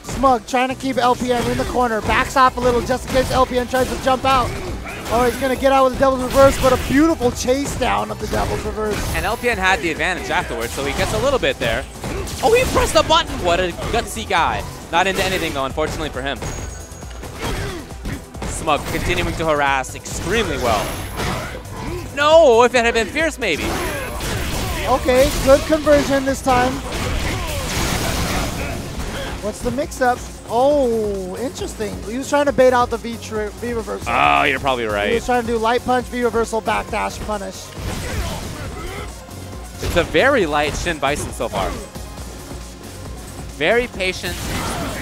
Smug trying to keep LPN in the corner. Backs off a little just in case LPN tries to jump out. Oh, he's going to get out with the Devil's Reverse, but a beautiful chase down of the Devil's Reverse. And LPN had the advantage afterwards, so he gets a little bit there. Oh, he pressed the button! What a gutsy guy. Not into anything, though, unfortunately for him. Smug continuing to harass extremely well. No, if it had been Fierce, maybe. Okay, good conversion this time. What's the mix-up? Oh, interesting. He was trying to bait out the V reversal. Oh, you're probably right. He was trying to do light punch, V reversal, backdash, punish. It's a very light Shin Bison so far. Very patient,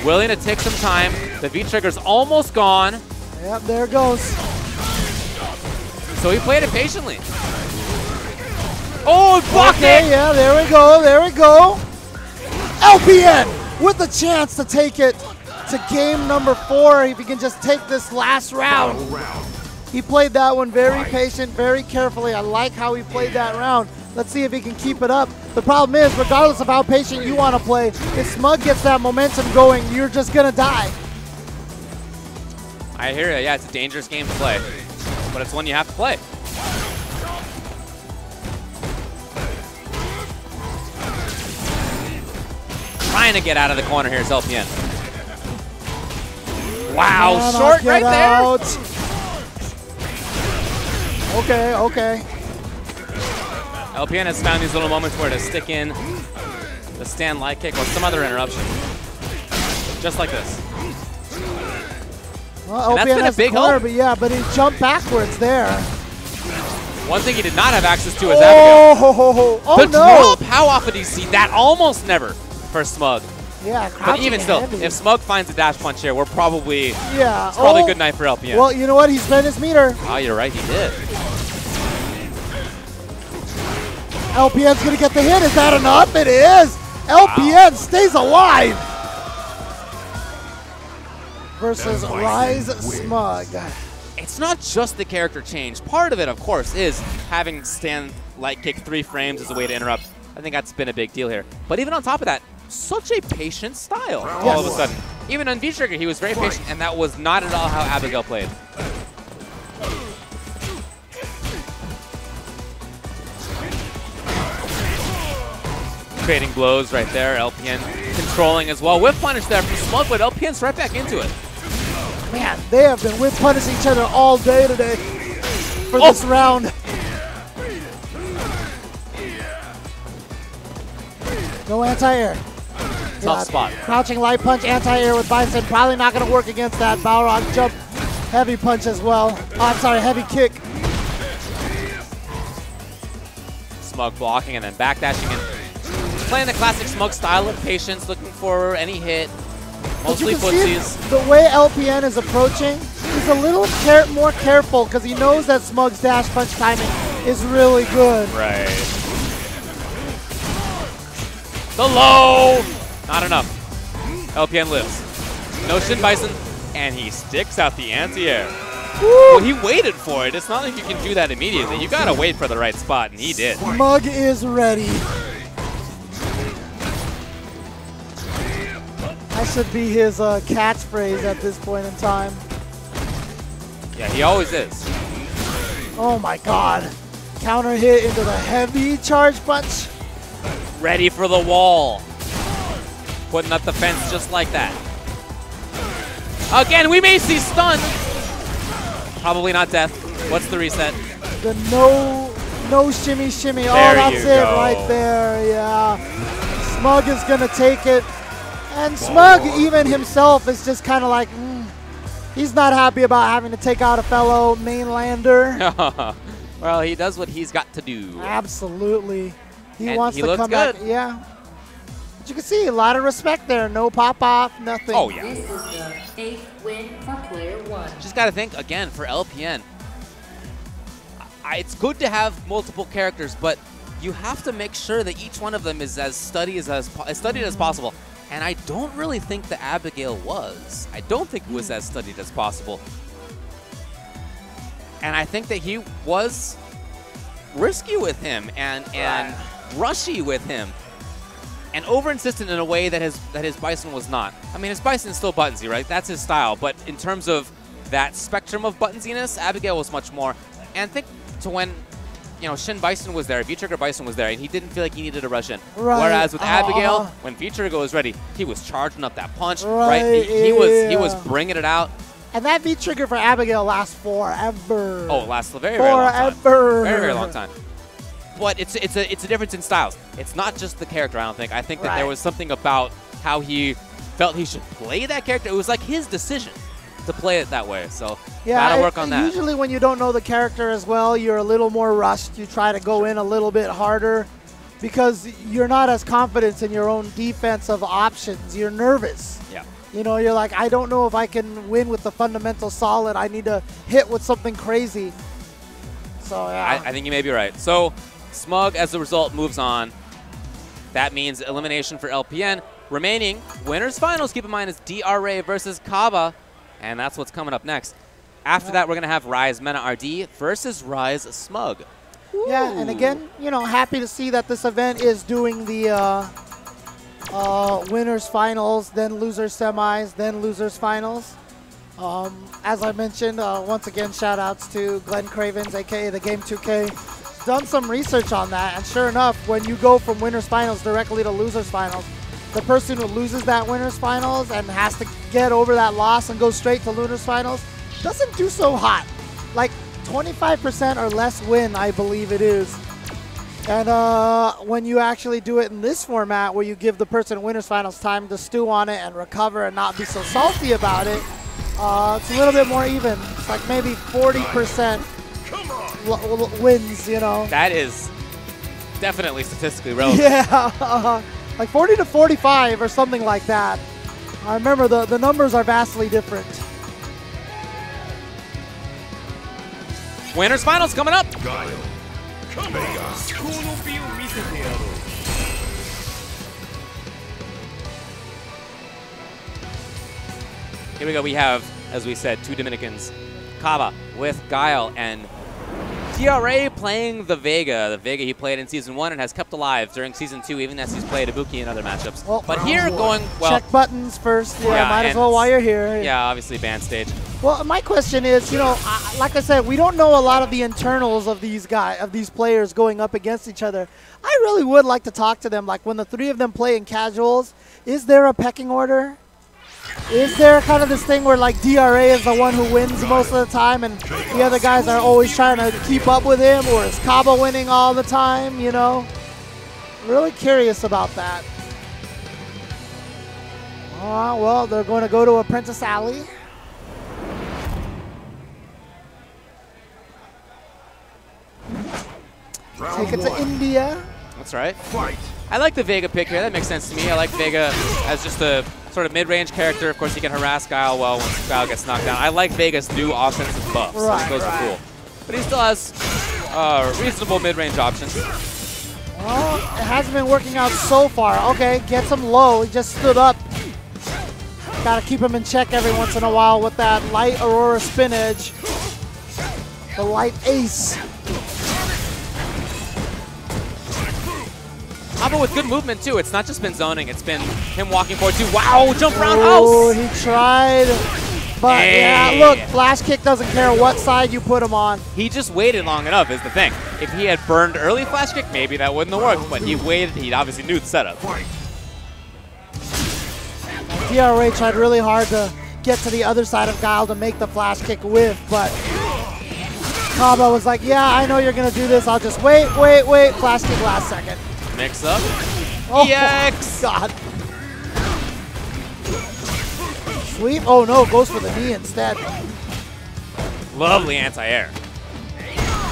willing to take some time. The V trigger's almost gone. Yep, there it goes. So he played it patiently. Oh, blocked Okay, it! yeah, there we go, there we go. LPN with the chance to take it to game number 4 if he can just take this last round. He played that one very patient, very carefully. I like how he played that round. Let's see if he can keep it up. The problem is, regardless of how patient you want to play, if Smug gets that momentum going, you're just going to die. I hear you. Yeah, it's a dangerous game to play, but it's one you have to play. Trying to get out of the corner here is LPN. Wow, short right there. Okay, okay. LPN has found these little moments where to stick in the stand light kick or some other interruption. Just like this. Well, and LPN that's been a big corner, help. but yeah, but he jumped backwards there. One thing he did not have access to is Abigail. Oh, the no. drop, how often do you see that? Almost never for Smug. Yeah, But even still, heavy. if Smug finds a dash punch here, we're probably, yeah. it's probably a good night for LPN. Well, you know what? He spent his meter. Oh, you're right, he did. LPN's going to get the hit. Is that enough? It is. LPN stays alive. Versus Rise Smug. It's not just the character change. Part of it, of course, is having stand light kick 3 frames as a way to interrupt. I think that's been a big deal here. But even on top of that, such a patient style all of a sudden. Even on V-Trigger, he was very patient, and that was not at all how Abigail played. trading blows right there. LPN controlling as well. Whip punish there from Smug, but LPN's right back into it. Man, they have been whip punishing each other all day today for this round. No anti-air. Tough spot. Crouching light punch, anti-air with Bison. Probably not going to work against that. Balrog jump, heavy punch as well. Oh, I'm sorry, heavy kick. Smug blocking and then backdashing and playing the classic Smug style of patience, looking for any hit. Mostly footsies. The way LPN is approaching, he's a little more careful because he knows that Smug's dash punch timing is really good. Right. The low! Not enough. LPN lives. No Shin Bison, and he sticks out the anti-air. Well, he waited for it. It's not like you can do that immediately. You gotta wait for the right spot, and he did. Smug is ready. That should be his catchphrase at this point in time. Yeah, he always is. Oh my god. Counter hit into the heavy charge punch. Ready for the wall. Putting up the fence just like that. Again, we may see stun. Probably not death. What's the reset? The no shimmy shimmy. There oh, that's you it go. right there. Yeah. Smug is going to take it. And Smug, even himself, is just kind of like, he's not happy about having to take out a fellow mainlander. Well, he does what he's got to do. Absolutely. He And wants he to looks come good. back. Yeah. But you can see a lot of respect there. No pop-off, nothing. Oh, yeah. This is the 8th win for player 1. Just got to think, again, for LPN, it's good to have multiple characters, but you have to make sure that each one of them is as studied as possible. And I don't really think the Abigail was. I don't think it was as studied as possible. And I think that he was risky with him and rushy with him. And over-insistent in a way that his Bison was not. I mean, his Bison is still buttonsy, right? That's his style. But in terms of that spectrum of buttonsiness, Abigail was much more. And think to when, you know, Shin Bison was there, V-Trigger Bison was there, and he didn't feel like he needed to rush in. Right. Whereas with Abigail, when V-Trigger was ready, he was charging up that punch, right? Right, He was bringing it out. And that V-Trigger for Abigail lasts forever. Oh, it lasts a very, very long time. Forever. Very, very long time. But it's a difference in styles. It's not just the character, I don't think. I think that there was something about how he felt he should play that character. It was like his decision to play it that way. So gotta work on that. Usually when you don't know the character as well, you're a little more rushed. You try to go in a little bit harder because you're not as confident in your own defensive options. You're nervous. Yeah. You know, you're like, I don't know if I can win with the fundamental solid. I need to hit with something crazy. So yeah. I think you may be right. So Smug, as a result, moves on. That means elimination for LPN. Remaining winners finals, keep in mind, is DRA versus Kaba. And that's what's coming up next. After that, we're going to have Rise Mena RD versus Rise Smug. Yeah, and again, you know, happy to see that this event is doing the winners finals, then losers semis, then losers finals. As I mentioned, once again, shout outs to Glenn Cravens, aka the Game 2K. Done some research on that, and sure enough, when you go from winners finals directly to losers finals, the person who loses that winners finals and has to get over that loss and go straight to losers finals doesn't do so hot. Like 25% or less win, I believe it is. And when you actually do it in this format, where you give the person in winners finals time to stew on it and recover and not be so salty about it, it's a little bit more even. It's like maybe 40% wins, you know. That is definitely statistically relevant. Yeah, like 40 to 45 or something like that. I remember the numbers are vastly different. Winners finals coming up. Here we go. We have, as we said, two Dominicans, Kaba with Guile and DRA playing the Vega he played in Season 1 and has kept alive during Season 2, even as he's played Ibuki in other matchups. Well, but here going, well... Check buttons first. Yeah, yeah, might as well while you're here. Yeah, obviously band stage. Well, my question is, you know, like I said, we don't know a lot of the internals of these players going up against each other. I really would like to talk to them. Like when the three of them play in casuals, is there a pecking order? Is there kind of this thing where like DRA is the one who wins most of the time and the other guys are always trying to keep up with him, or is Kaba winning all the time, you know? Really curious about that. Well, they're going to go to Apprentice Alley. Take it to India. That's right. Fight. I like the Vega pick here. That makes sense to me. I like Vega as just a sort of mid-range character. Of course, he can harass Guile well once Guile gets knocked down. I like Vega's new offensive buffs. Right, Those are cool. But he still has reasonable mid-range options. Well, it hasn't been working out so far. Okay, gets him low. He just stood up. Got to keep him in check every once in a while with that light Aurora spin edge. The light ace. Kaba with good movement, too. It's not just been zoning. It's been him walking forward, too. Wow, jump roundhouse! Oh, he tried. But, yeah, look, flash kick doesn't care what side you put him on. He just waited long enough is the thing. If he had burned early flash kick, maybe that wouldn't have worked. But he waited. He obviously knew the setup. DRA tried really hard to get to the other side of Guile to make the flash kick whiff, but Kaba was like, yeah, I know you're going to do this. I'll just wait. Flash kick last second. Mix up. Oh, EX! God. Sweep. Oh, no. Goes for the knee instead. Lovely anti-air.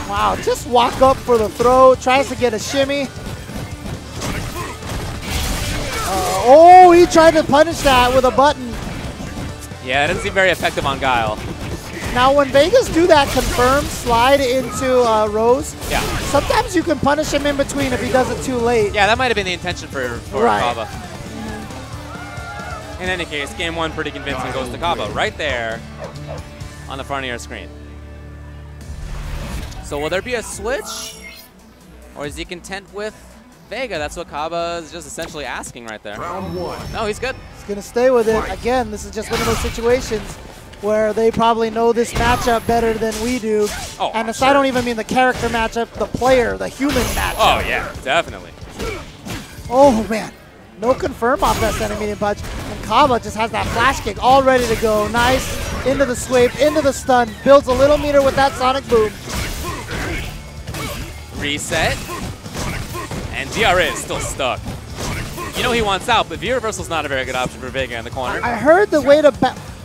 Wow. Just walk up for the throw. Tries to get a shimmy. Oh, he tried to punish that with a button. Yeah, it doesn't seem very effective on Guile. Now, when Vegas do that confirm slide into Rose, yeah, sometimes you can punish him in between if he does it too late. Yeah, that might have been the intention for right. Kaba. In any case, game one pretty convincing goes to Kaba right there on the front of your screen. So will there be a switch? Or is he content with Vega? That's what Kaba is just essentially asking right there. Round one. No, he's good. He's going to stay with it. Again, this is just one of those situations where they probably know this matchup better than we do. Oh, and sure. I don't even mean the character matchup, the player, the human matchup. Oh, yeah, definitely. Oh, man. No confirm off that center medium punch. And Kaba just has that flash kick all ready to go. Nice. Into the sweep, into the stun. Builds a little meter with that sonic boom. Reset. And DRA is still stuck. You know he wants out, but V-reversal's not a very good option for Vega in the corner. I heard the way to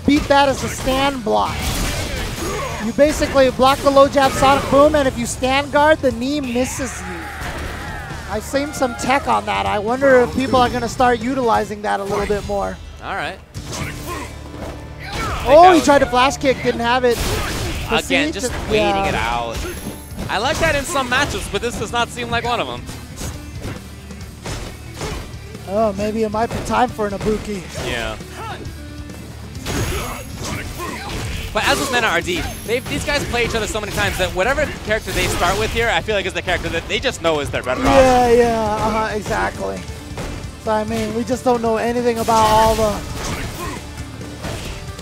beat that is the stand block. You basically block the low jab sonic boom, and if you stand guard, the knee misses you. I've seen some tech on that. I wonder if people are going to start utilizing that a little bit more. All right. Oh, he tried to flash kick, didn't have it. Again, just waiting it out. I like that in some matchups, but this does not seem like one of them. Oh, maybe it might be time for an Ibuki. Yeah. But as with Mena RD, these guys play each other so many times that whatever character they start with here, I feel like is the character that they just know is their better option. Yeah, exactly. So, I mean, we just don't know anything about all the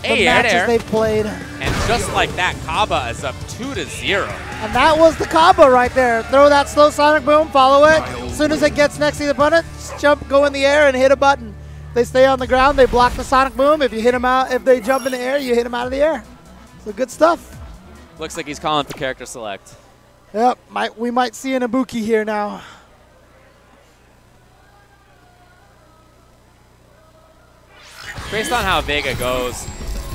matches they've played. And just like that, Kaba is up 2-0. And that was the Kaba right there. Throw that slow sonic boom, follow it. As soon as it gets next to the opponent, jump, go in the air, and hit a button. They stay on the ground, they block the sonic boom. If you hit them out, if they jump in the air, you hit them out of the air. So good stuff. Looks like he's calling for character select. Yep, we might see an Ibuki here now. Based on how Vega goes,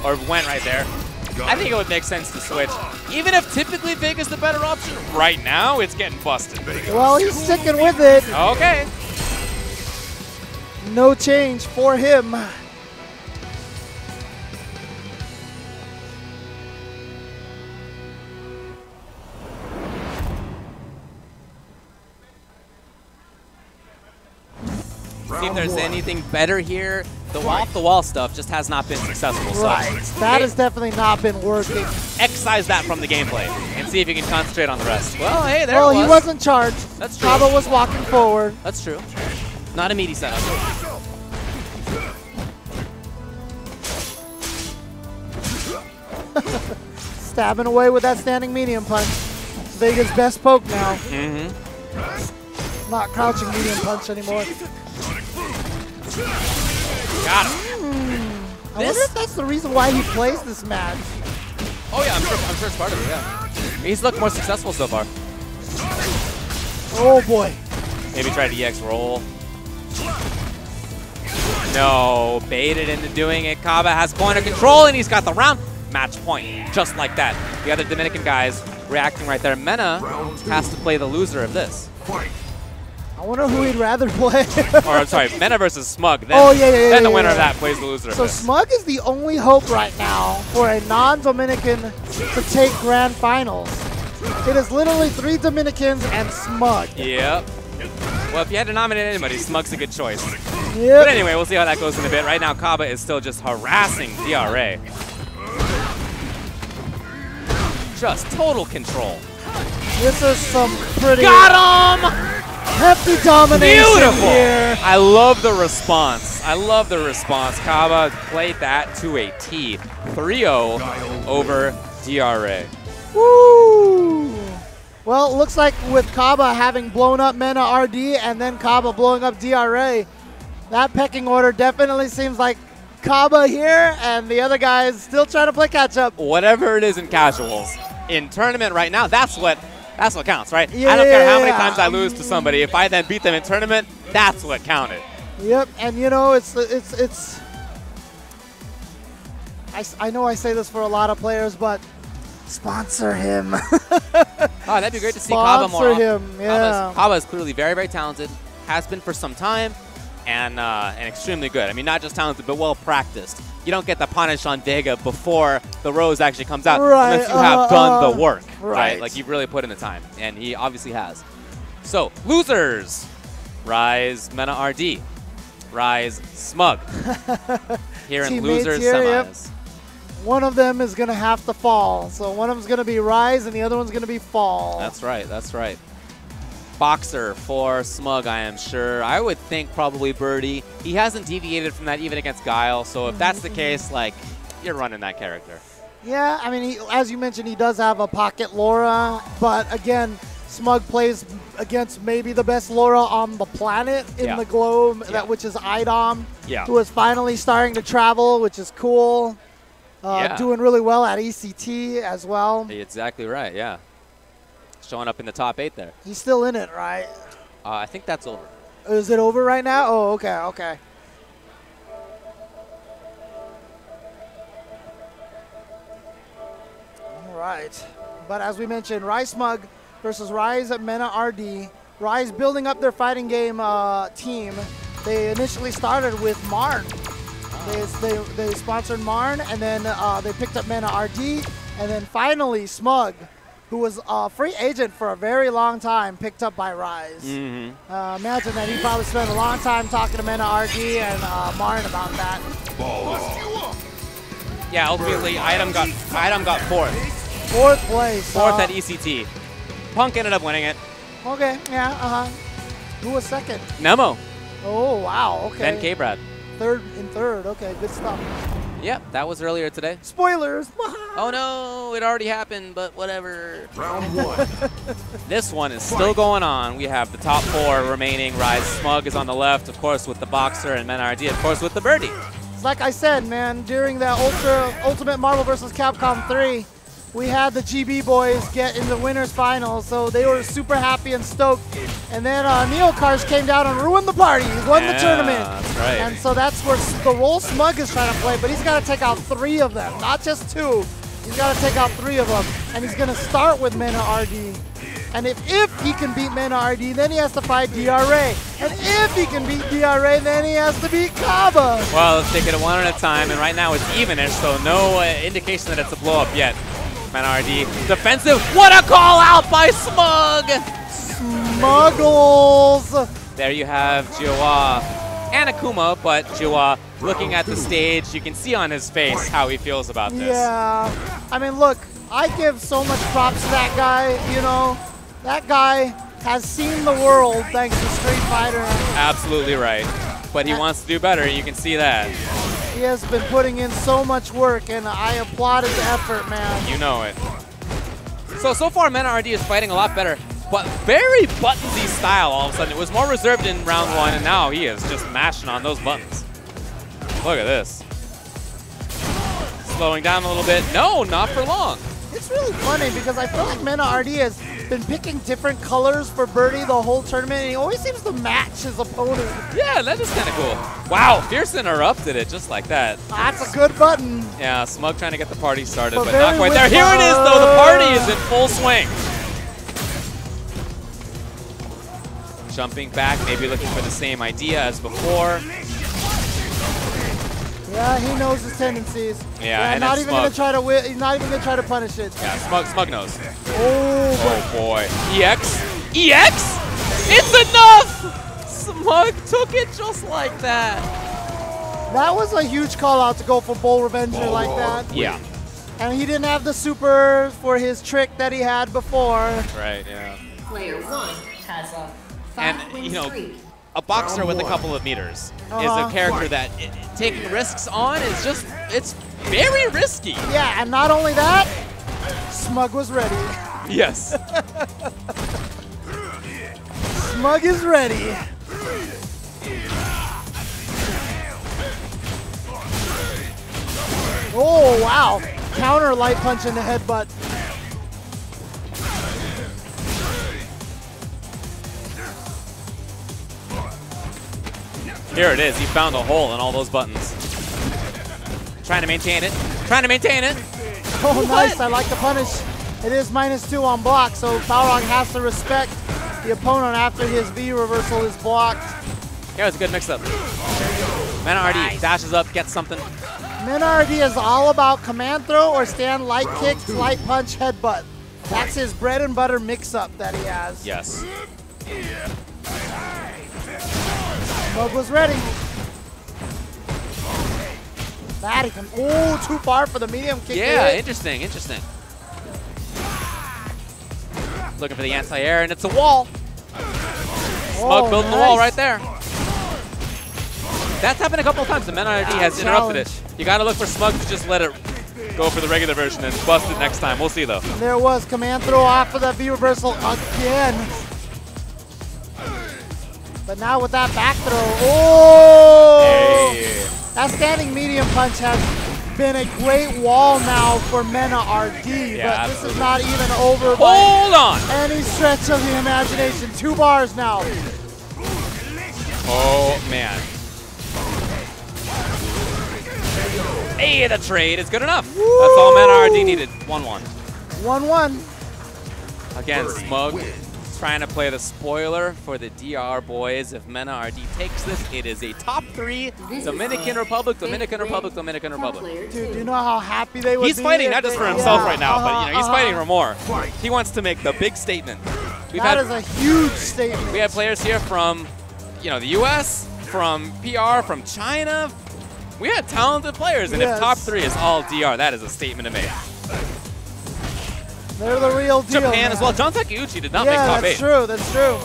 or went right there, I think it would make sense to switch. Even if typically Vega's the better option, right now it's getting busted. Well, he's sticking with it. Okay. No change for him. See if there's anything better here. The off-the-wall stuff just has not been successful. Right. So that has definitely not been working. Excise that from the gameplay and see if you can concentrate on the rest. Well, hey, there it was. was. He wasn't charged. That's true. Kaba was walking forward. That's true. Not a meaty setup. stabbing away with that standing medium punch. Vega's best poke now. Not crouching medium punch anymore. Got him. I wonder if that's the reason why he plays this match. Oh yeah, I'm sure it's part of it, yeah. He's looked more successful so far. Oh boy. Maybe try to EX roll. No, baited into doing it. Kaba has corner control, and he's got the round. Match point, just like that. The other Dominican guys reacting right there. Mena has to play the loser of this. I wonder who he'd rather play. Or I'm sorry, Mena versus Smug. Then, then the winner of that plays the loser. So Smug is the only hope right now for a non-Dominican to take grand finals. It is literally 3 Dominicans and Smug. Yep. Well, if you had to nominate anybody, Smug's a good choice. Yep. But anyway, we'll see how that goes in a bit. Right now, Kaba is still just harassing DRA. Just total control. This is some pretty Got him! hefty domination Beautiful! here. I love the response. I love the response. Kaba played that to a T. 3-0 over DRA. Woo! Well, it looks like with Kaba having blown up Mena RD and then Kaba blowing up DRA, that pecking order definitely seems like Kaba here and the other guys still trying to play catch up. Whatever it is in casuals, in tournament right now, that's what counts, right? Yeah, I don't care how many times I lose to somebody. If I then beat them in tournament, that's what counted. Yep, and you know I know I say this for a lot of players, but sponsor him. Oh, that'd be great to see Kaba more. Sponsor him, yeah. Kaba is clearly very, very talented. Has been for some time, and extremely good. I mean, not just talented, but well practiced. You don't get the punish on Vega before the rose actually comes out unless you have done the work, right? Like you've really put in the time, and he obviously has. So, losers. Rise, Mena RD. Rise, Smug. Here in losers semis. Yep. One of them is going to have to fall. So one of them is going to be Rise and the other one's going to be Fall. That's right, that's right. Boxer for Smug, I am sure. I would think probably Birdie. He hasn't deviated from that even against Guile, so if that's the case, like, you're running that character. Yeah, I mean, as you mentioned, he does have a pocket Laura, but again, Smug plays against maybe the best Laura on the planet in the globe, which is Idom, who is finally starting to travel, which is cool. Doing really well at ECT as well. You're exactly right, yeah. Showing up in the top 8 there. He's still in it, right? I think that's over. Is it over right now? Oh, okay, okay. All right. But as we mentioned, Rise Smug versus Rise Mena RD. Rise building up their fighting game team. They initially started with Marn. They sponsored Marn, and then they picked up Mena RD, and then finally Smug, who was a free agent for a very long time, picked up by Rise. Imagine that he probably spent a long time talking to Mena RD and Marn about that. Yeah, ultimately, Idom got 4th. 4th place. 4th at ECT. Punk ended up winning it. Okay, yeah, Who was 2nd? Nemo. Oh, wow, okay. Then K-Brad. 3rd, okay, good stuff. Yep, that was earlier today. Spoilers! Oh no, it already happened, but whatever. Round 1. This one is still going on. We have the top 4 remaining. Rise Smug is on the left, of course, with the Boxer, and Mena RD, of course, with the Birdie. Like I said, man, during that Ultimate Marvel vs. Capcom 3, we had the GB boys get in the winners final, so they were super happy and stoked. And then Neocars came down and ruined the party. He won the tournament. That's right. And so that's where the role Smug is trying to play, but he's got to take out 3 of them, not just 2. He's got to take out 3 of them. And he's going to start with Mena RD. And if he can beat Mena RD, then he has to fight DRA. And if he can beat DRA, then he has to beat Kaba. Well, let's take it one at a time. And right now it's evenish, so no indication that it's a blow up yet. Mena RD defensive. What a call out by Smug! Smuggles! There you have Jiwa and Akuma, but Jiwa looking at the stage, you can see on his face how he feels about this. Yeah, I mean, look, I give so much props to that guy, you know. That guy has seen the world thanks to Street Fighter. Absolutely right. But he wants to do better, you can see that. He has been putting in so much work, and I applaud his effort, man. You know it. So far, Mena RD is fighting a lot better, but very buttonsy style all of a sudden. It was more reserved in round 1, and now he is just mashing on those buttons. Look at this. Slowing down a little bit. No, not for long. It's really funny because I feel like Mena RD has been picking different colors for Birdie the whole tournament, and he always seems to match his opponent. Yeah, that is kind of cool. Wow, Fierce interrupted it just like that. That's a good button. Yeah, Smug trying to get the party started, But but not quite there. very Here it is, though. The party is in full swing. Jumping back, maybe looking for the same idea as before. Yeah, he knows his tendencies. Yeah, and not then even gonna Smug. try to he's not even gonna try to punish it. Yeah, Smug knows. Oh, boy. EX? EX? It's enough! Smug took it just like that. that was a huge call out to go for Bull Revenger like that. Yeah. And he didn't have the super for his trick that he had before. Right, yeah. Player 1 has a And, 5-win you know, streak. a boxer with a couple of meters is a character that taking risks on is just, it's very risky. Yeah, and not only that, Smug was ready. Yes. Smug is ready. Oh, wow. Counter light punch in the headbutt. Here it is. He found a hole in all those buttons. Trying to maintain it. Trying to maintain it. Oh, nice. I like the punish. It is -2 on block, so Balrog has to respect the opponent after his V reversal is blocked. Yeah, it's a good mix-up. Mena RD dashes up, gets something. Mena RD is all about command throw or stand light kick, light punch, headbutt. That's his bread and butter mix-up that he has. Yes. Smug was ready. That he can. Oh, too far for the medium kick. Yeah, hit. interesting, interesting. Looking for the anti-air, and it's a wall. Smug building the wall right there. That's happened a couple of times. The Mena RD has interrupted it. You got to look for Smug to just let it go for the regular version and bust it next time. We'll see, though. There was command throw off of that V reversal again. But now with that back throw, oh! Hey. That standing medium punch has been a great wall now for Mena RD, Yeah, but this is not even over Hold on! by any stretch of the imagination. 2 bars now. Oh, man. Hey, the trade is good enough. Woo! That's all Mena RD needed. 1-1. 1-1. Again, Smug trying to play the spoiler for the DR boys. If Mena RD takes this, it is a top 3 Dominican Republic, Dominican Republic, Dominican Republic. Dude, do you know how happy they would be? He's fighting if not just they- for himself yeah, right now, but you know, he's fighting for more. He wants to make the big statement. That is a huge statement. We had players here from, you know, the U.S., from PR, from China. We had talented players, and Yes. if top 3 is all DR, that is a statement to make. They're the real deal. Japan man. as well. John Takeuchi did not make Yeah, top 8. that's true. That's true.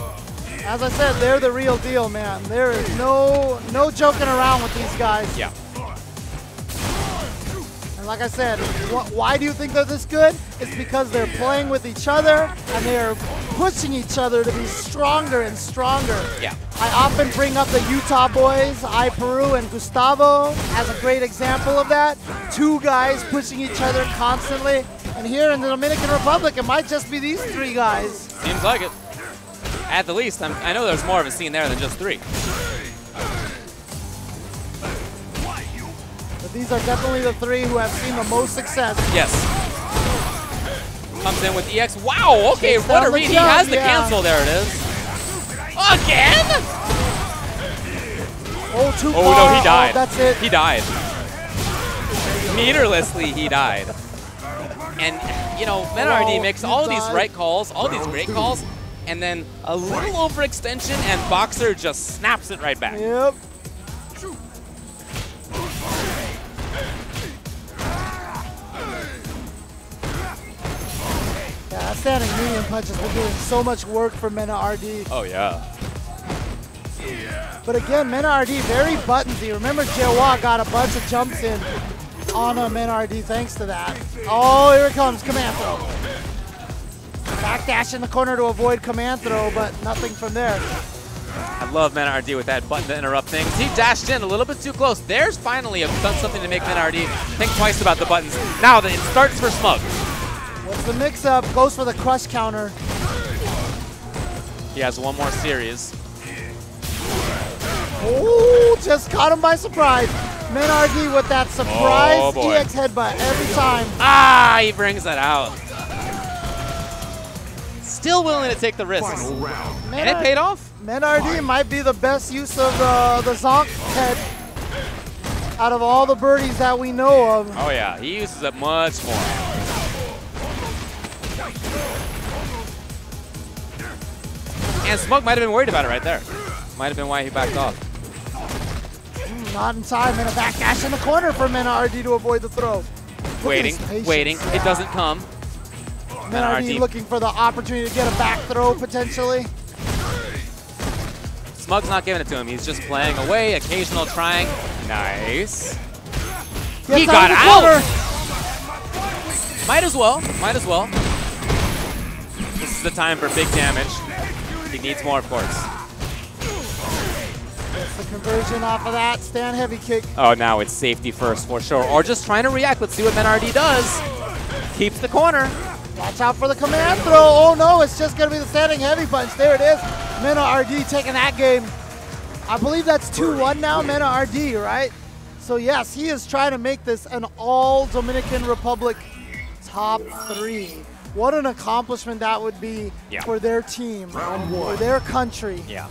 As I said, they're the real deal, man. There is no joking around with these guys. Yeah. And like I said, why do you think they're this good? It's because they're playing with each other and they're pushing each other to be stronger and stronger. Yeah. I often bring up the Utah boys, Peru and Gustavo, as a great example of that. 2 guys pushing each other constantly. And here in the Dominican Republic, it might just be these 3 guys. Seems like it. At the least, I know there's more of a scene there than just 3. But these are definitely the 3 who have seen the most success. Yes. Comes in with EX. Wow, okay, Takes what down a the read. He jump, has the yeah. cancel. There it is. Again? Oh, too far. Oh, no, he died. Oh, that's it. He died. Meterlessly, he died. And, you know, Mena RD makes all of these right calls, all these great calls, and then a little overextension, and Boxer just snaps it right back. Yep. Yeah, that standing medium punch has been doing so much work for Mena RD. Oh, yeah. But again, Menardi very buttonsy. Remember, Jawa got a bunch of jumps in on Menardi thanks to that. Oh, here it comes, command throw. Backdash in the corner to avoid command throw, but nothing from there. I love Menardi with that button to interrupt things. He dashed in a little bit too close. There's finally done something to make Menardi think twice about the buttons. Now it starts for Smug. What's the mix-up? Goes for the crush counter. He has one more series. Oh, just caught him by surprise. Menardi with that surprise EX headbutt every time. Ah, he brings that out. Still willing to take the risk. And it paid off. Menardi might be the best use of the Zonk head out of all the birdies that we know of. Oh yeah, he uses it much more. And Smug might have been worried about it right there. Might have been why he backed off. Not in time, and a backdash in the corner for Menardi to avoid the throw. Waiting. It doesn't come. Menardi looking for the opportunity to get a back throw potentially. Smug's not giving it to him. He's just playing away, occasional trying. Nice. He got out! Might as well. This is the time for big damage. He needs more, of course. Gets the conversion off of that. Stand heavy kick. Oh, now it's safety first for sure. Or just trying to react. Let's see what Menardi does. Keeps the corner. Watch out for the command throw. Oh no, it's just going to be the standing heavy punch. There it is. Menardi taking that game. I believe that's 2-1 now, Menardi, right? So yes, he is trying to make this an all Dominican Republic top 3. What an accomplishment that would be for their team, for their country. Yeah.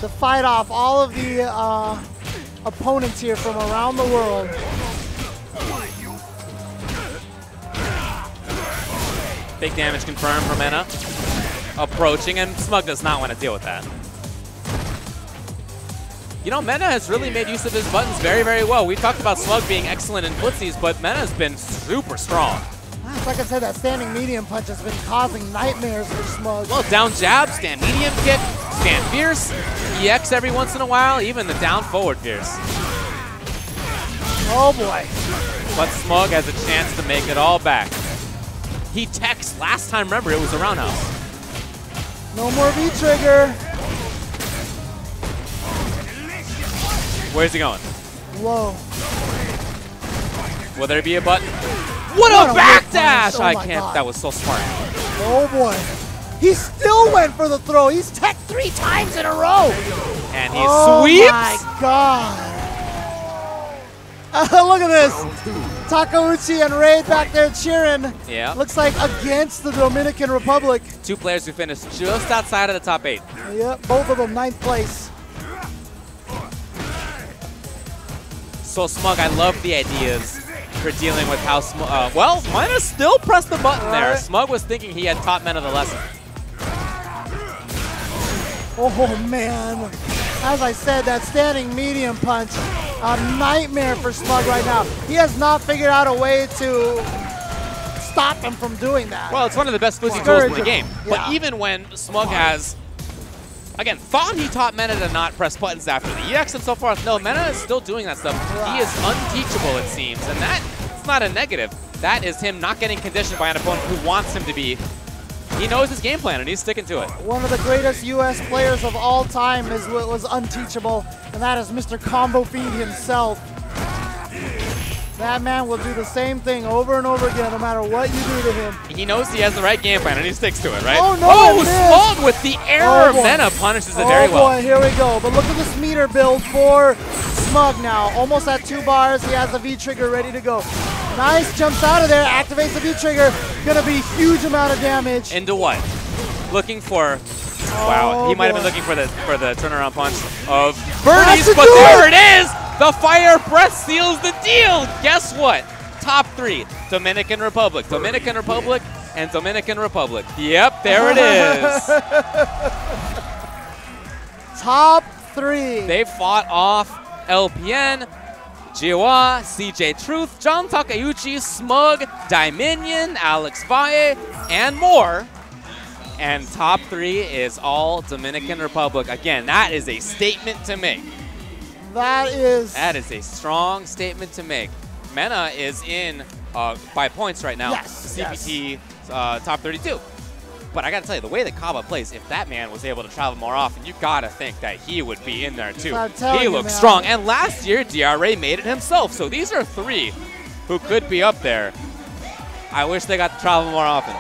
To fight off all of the opponents here from around the world. Big damage confirmed for Mena. Approaching, and Smug does not want to deal with that. You know, Mena has really made use of his buttons very, very well. We talked about Smug being excellent in footsies, but Mena has been super strong. Like I said, that standing medium punch has been causing nightmares for Smug. Well, down jab, stand medium kick, stand fierce, EX every once in a while, even the down forward fierce. Oh boy. But Smug has a chance to make it all back. He techs last time, remember, it was a roundhouse. No more V-trigger. Where's he going? Low. Will there be a button? What a backdash! I can't. God. That was so smart. Oh boy. He still went for the throw. He's teched 3 times in a row. And he sweeps. Oh my God. Look at this. Takeuchi and Raid back there cheering. Yeah. Looks like against the Dominican Republic. 2 players who finished just outside of the top 8. Yep, both of them 9th place. So Smug, I love the ideas for dealing with how Smug, well, Mena still pressed the button there. Smug was thinking he had taught Mena the lesson. Oh man. As I said, that standing medium punch, a nightmare for Smug right now. He has not figured out a way to stop him from doing that. Well, it's one of the best footsie tools in the game. But even when Smug has, again, thought he taught Mena to not press buttons after the EX and so forth. No, Mena is still doing that stuff. He is unteachable, it seems. And that's not a negative. That is him not getting conditioned by an opponent who wants him to be. He knows his game plan, and he's sticking to it. One of the greatest U.S. players of all time was unteachable, and that is Mr. Combo Feed himself. That man will do the same thing over and over again, no matter what you do to him. He knows he has the right game plan, and he sticks to it, right? Oh, no, Smug with the error. Mena punishes it very well. Oh, boy, here we go. But look at this meter build for Smug now. Almost at 2 bars. He has the V-trigger ready to go. Nice, jumps out of there, activates the V-trigger. Gonna be huge amount of damage. Into what? Looking for, wow, he might have been looking for the turnaround punch of birdies, but there it is! The fire breath seals the deal! Guess what? Top 3, Dominican Republic, and Dominican Republic. Yep, there it is. Top 3. They fought off LPN, Jiwa, CJ Truth, John Takeuchi, Smug, Dominion, Alex Valle, and more. And top 3 is all Dominican Republic. Again, that is a statement to make. That is a strong statement to make. Mena is in by points right now. Yes, CPT top 32. But I got to tell you, the way that Kaba plays, if that man was able to travel more often, you got to think that he would be in there too. He looks strong. And last year, DRA made it himself. So these are 3 who could be up there. I wish they got to travel more often.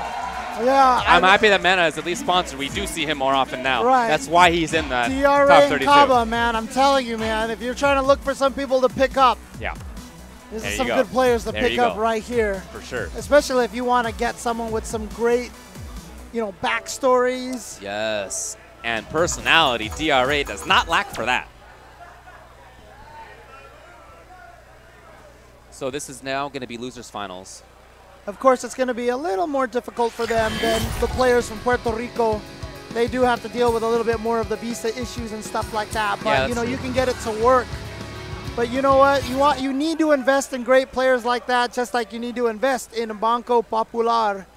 Yeah, I'm happy that Mena is at least sponsored. We do see him more often now. Right. That's why he's in the DRA top 32. and Kaba, man, I'm telling you, man, if you're trying to look for some people to pick up, yeah, this is some good players to pick up right here. For sure. Especially if you want to get someone with some great, backstories. Yes, and personality. DRA does not lack for that. So this is now going to be losers finals. Of course, it's going to be a little more difficult for them than the players from Puerto Rico. They do have to deal with a little bit more of the visa issues and stuff like that. But, yeah, you can get it to work. But you know what? You need to invest in great players like that, just like you need to invest in Banco Popular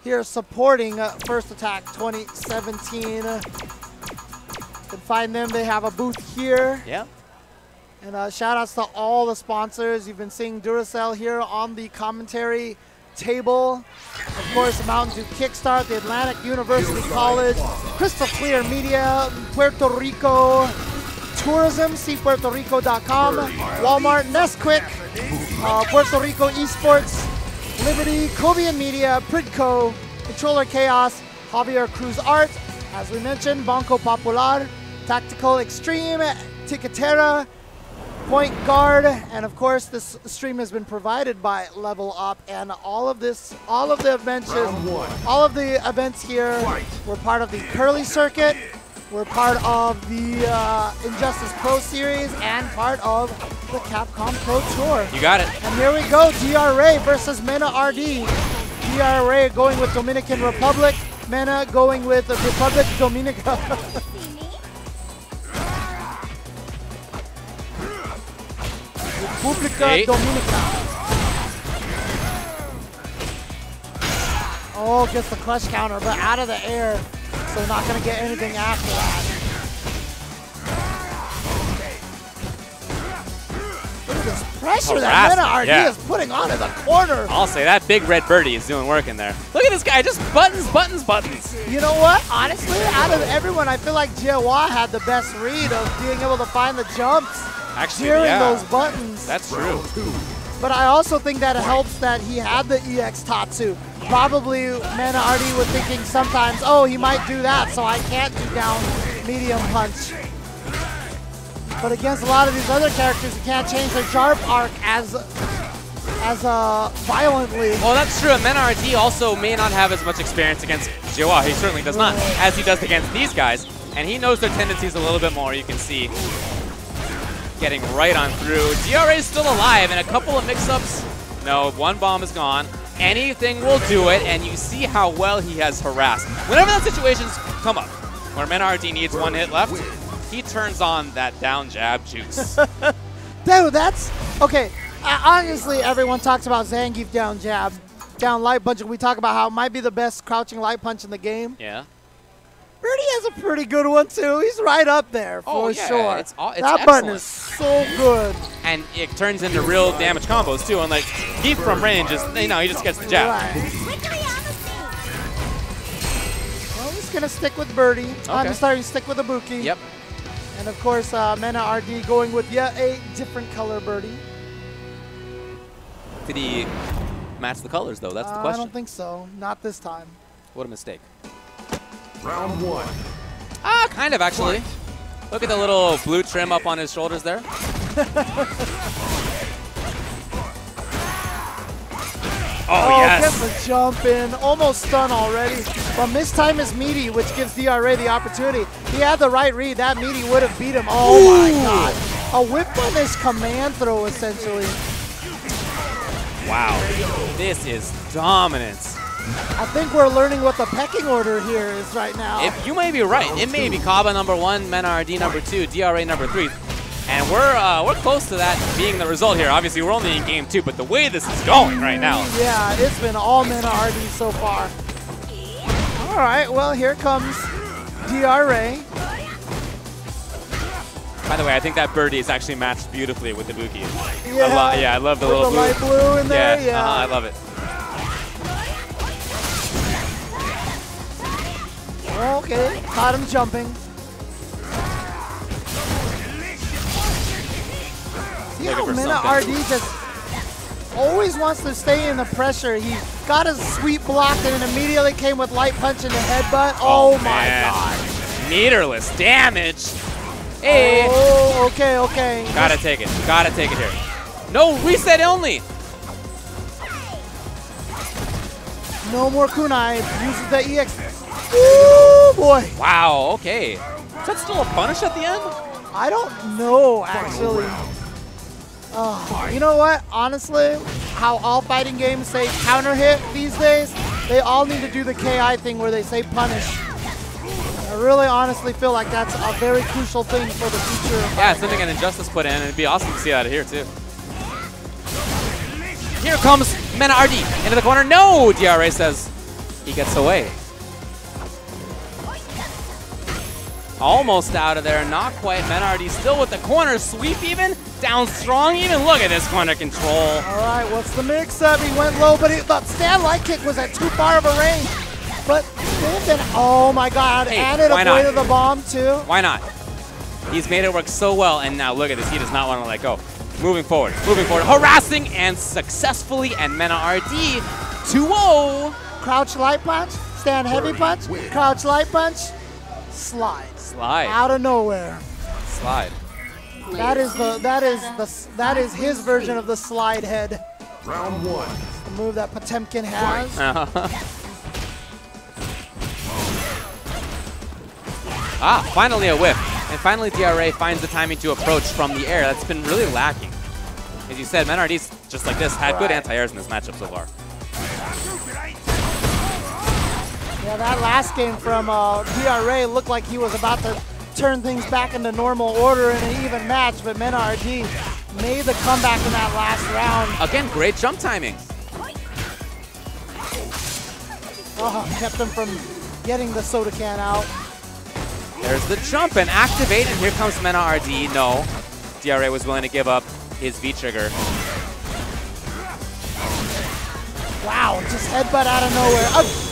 here supporting First Attack 2017. You can find them. They have a booth here. Yeah. And shout outs to all the sponsors. You've been seeing Duracell here on the commentary table. Of course, Mountain Dew Kickstart, the Atlantic University College, Crystal Clear Media, Puerto Rico Tourism, cpuertorico.com, Walmart, Nesquik, Puerto Rico Esports, Liberty, Cobian Media, Pridco, Controller Chaos, Javier Cruz Art, as we mentioned, Banco Popular, Tactical Extreme, Ticketera, Point Guard, and of course this stream has been provided by Level Up, and all of the events here were part of the Curly Circuit, we're part of the Injustice Pro Series, and part of the Capcom Pro Tour. You got it. And here we go, DRA versus Mena RD. DRA going with Dominican Republic, Mena going with the Republic Dominica. Republica Dominica. Oh, gets the clutch counter, but out of the air. So not going to get anything after that. Look at this pressure that Mena RD is putting on in the corner. I'll say that big red birdie is doing work in there. Look at this guy, just buttons, buttons, buttons. You know what? Honestly, out of everyone, I feel like Jiewa had the best read of being able to find the jumps. Actually, during those buttons. That's true. But I also think that it helps that he had the EX Tatsu. Probably Mena RD was thinking sometimes, oh, he might do that, so I can't do down medium punch. But against a lot of these other characters, you can't change their Jarp arc as violently. Well, that's true. And Mena RD also may not have as much experience against Jiewa. He certainly does not, as he does against these guys. And he knows their tendencies a little bit more, you can see. Getting right on through. DRA is still alive, and a couple of mix-ups. No, one bomb is gone. Anything will do it, and you see how well he has harassed. Whenever that situation's come up, where Mena RD needs one hit left, he turns on that down jab juice. Dude, that's... Okay, obviously everyone talks about Zangief down jab, down light punch, and we talk about how it might be the best crouching light punch in the game. Yeah. Birdie has a pretty good one, too. He's right up there, for sure. It's that button is so good. And it turns into real damage combos, too. And, like, Heath from range is, he just gets the jab. Right. Well, he's going to stick with Birdie. Okay. I'm starting to stick with Ibuki. Yep. And, of course, Mena RD going with yet a different color Birdie. Did he match the colors, though? That's the question. I don't think so. Not this time. What a mistake. Round one. Ah, kind of, actually. Look at the little blue trim up on his shoulders there. Oh, yes. Gets the jump in. Almost stunned already. But mistime is meaty, which gives DRA the opportunity. He had the right read. That meaty would have beat him. Oh, my God. A whip on his command throw, essentially. Wow. This is dominance. I think we're learning what the pecking order here is right now. If you may be right. It may be Kaba number 1, Mena RD number 2, DRA number 3. And we're close to that being the result here. Obviously, we're only in game 2, but the way this is going right now. Yeah, it's been all Mena RD so far. All right, well, here comes DRA. By the way, I think that birdie is actually matched beautifully with the Buki. Yeah, I love the with little the light blue in there. Yeah, I love it. Okay, caught him jumping. See how Mena RD just always wants to stay in the pressure. He got his sweep blocked and then immediately came with light punch and the headbutt. Oh my god. Meterless damage. Hey. Oh, okay, okay. Gotta take it. Gotta take it here. No, reset only. No more kunai. Uses the EX. Ooh, boy. Wow, okay. Is that still a punish at the end? I don't know, actually. You know what? Honestly, how all fighting games say counter hit these days, they all need to do the KI thing where they say punish. I really honestly feel like that's a very crucial thing for the future. Yeah, it's something an Injustice put in, and it'd be awesome to see that here, too. Here comes Mena RD into the corner. No! DRA says he gets away. Almost out of there, not quite. Mena RD still with the corner sweep even. Down strong even. Look at this corner control. All right, what's the mix-up? He went low, but the stand light kick was at too far of a range. But then, oh my god, hey, and it avoided the bomb too. Why not? He's made it work so well, and now look at this. He does not want to let go. Moving forward, harassing and successfully, and Mena RD 2-0. Crouch light punch, stand heavy punch, crouch light punch, slide. Slide. Out of nowhere. Slide. That is his version of the slide head. Round 1. The move that Potemkin has. Finally a whip. And finally DRA finds the timing to approach from the air. That's been really lacking. As you said, Mena RD's just like this, had good anti-airs in this matchup so far. Yeah, that last game from DRA looked like he was about to turn things back into normal order in an even match, but Mena RD made the comeback in that last round. Again, great jump timing. Kept him from getting the soda can out. There's the jump and activate, and here comes Mena RD. No, DRA was willing to give up his V-trigger. Wow, just headbutt out of nowhere.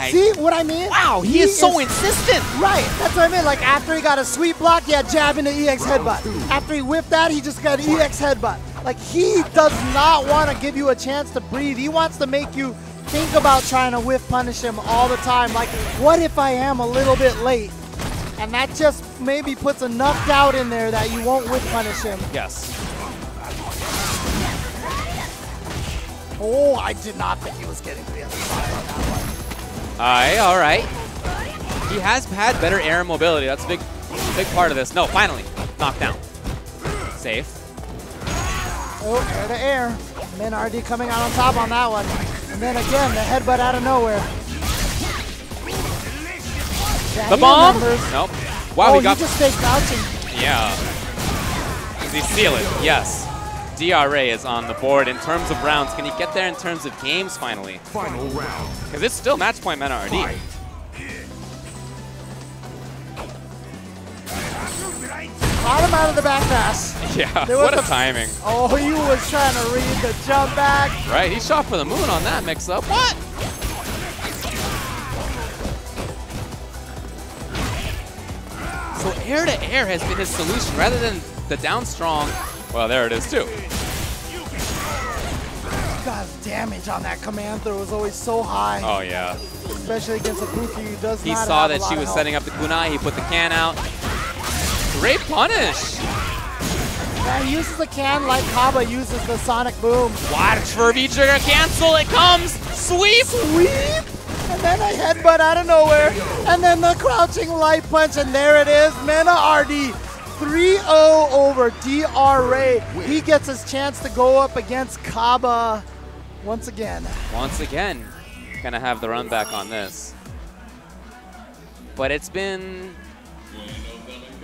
See what I mean? Wow, he is so insistent. Right, that's what I mean. Like after he got a sweep block, yeah, jab into EX headbutt. After he whipped that, he just got EX headbutt. Like he does not want to give you a chance to breathe. He wants to make you think about trying to whiff punish him all the time. Like, what if I am a little bit late? And that just maybe puts enough doubt in there that you won't whiff punish him. Yes. Oh, I did not think he was getting to the other side on that one. All right. He has had better air mobility. That's a big part of this. No, finally, knocked down. Safe. Oh, air to air. Mena RD coming out on top on that one. And then again, the headbutt out of nowhere. Yeah, the bomb? Nope. Wow, he just stayed crouching. Yeah. Does he seal it? Yes. DRA is on the board in terms of rounds. Can he get there in terms of games finally? Final round. Because it's still match point Mena RD. Fight. Caught him out of the back pass. Yeah, what a timing. Oh, he was trying to read the jump back. Right, he shot for the moon on that mix-up. What? So air to air has been his solution rather than the down strong. Well, there it is too. God's damage on that command throw was always so high. Oh yeah. Especially against a Buki who does he not saw have that a lot she of was help. setting up the kunai. He put the can out. Great punish. Yeah, he uses the can like Kaba uses the sonic boom. Watch for V-trigger cancel. It comes. Sweep. Sweep. And then a headbutt out of nowhere. And then the crouching light punch. And there it is. Mena RD 3-0 over DRA. He gets his chance to go up against Kaba once again. Once again, gonna have the run back on this. But it's been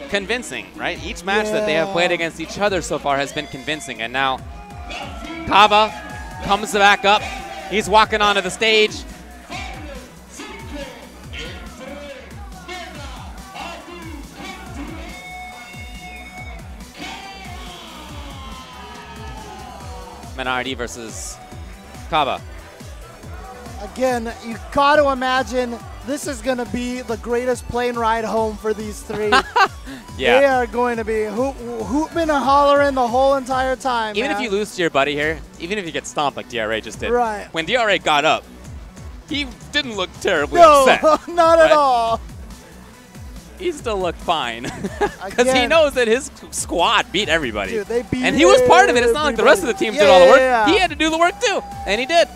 convincing, right? Each match that they have played against each other so far has been convincing. And now Kaba comes back up. He's walking onto the stage. Men RD versus Kaba. Again, you got to imagine this is going to be the greatest plane ride home for these three. Yeah. They are going to be hooping and hollering the whole entire time. Even man. if you lose to your buddy here, even if you get stomped like DRA just did, right. when DRA got up, he didn't look terribly no, upset. not at all. He still looked fine because he knows that his squad beat everybody. Dude, they beat and he was part of it. It's not like the rest of the team did all the work. He had to do the work too, and he did.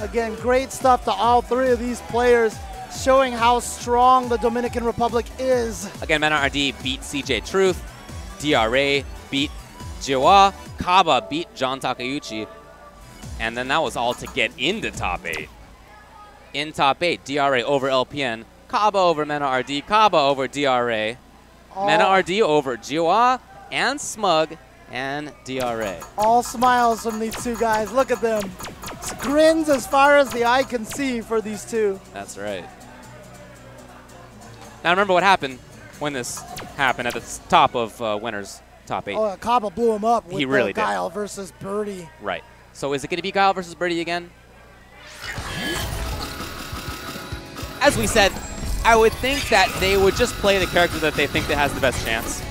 Again, great stuff to all three of these players, showing how strong the Dominican Republic is. Again, Men RD beat CJ Truth, DRA beat Jiwa, Kaba beat John Takeuchi, and then that was all to get into top 8. In top 8, DRA over LPN, Kaba over Mena RD, Kaba over DRA, Mena RD over Jiwa and Smug and DRA. All smiles from these two guys. Look at them. It's grins as far as the eye can see for these two. That's right. Now remember what happened when this happened at the top of winners, top 8. Oh, Kaba blew him up with He really did. Guile versus Birdie. Right. So is it going to be Guile versus Birdie again? As we said, I would think that they would just play the character that they think that has the best chance.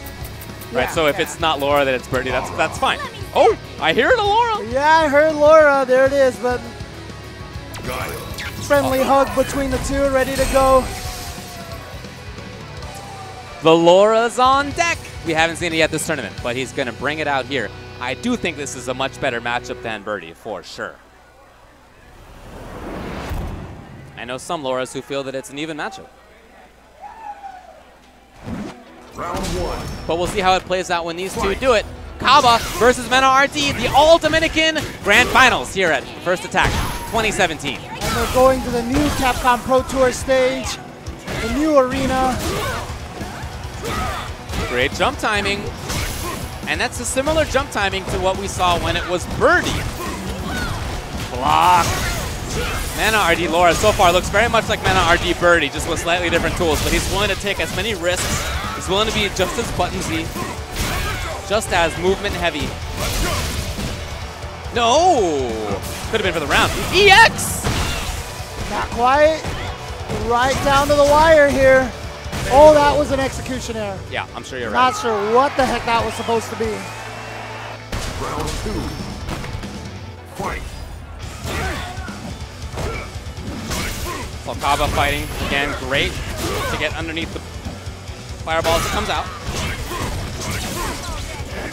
Right. Yeah, So if it's not Laura, then it's Birdie. That's fine. Oh, I hear it, Laura. Yeah, I heard Laura. There it is, but Guile. friendly hug between the two, ready to go. The Laura's on deck. We haven't seen it yet this tournament, but he's going to bring it out here. I do think this is a much better matchup than Birdie, for sure. I know some Lauras who feel that it's an even matchup. Round 1. But we'll see how it plays out when these two do it. Kaba versus Mena RD, the All-Dominican Grand Finals here at First Attack 2017. And they're going to the new Capcom Pro Tour stage, the new arena. Great jump timing. And that's a similar jump timing to what we saw when it was Birdie. Block. Mena RD Laura so far looks very much like Mena RD Birdie, just with slightly different tools, but he's willing to take as many risks. He's willing to be just as buttonsy, just as movement heavy. No! Could have been for the round. EX! Not quite. Right down to the wire here. Oh, that was an execution error. Yeah, I'm sure you're Not right. sure what the heck that was supposed to be. Round 2. Fight. So Kaba fighting, again, great to get underneath the fireball as it comes out.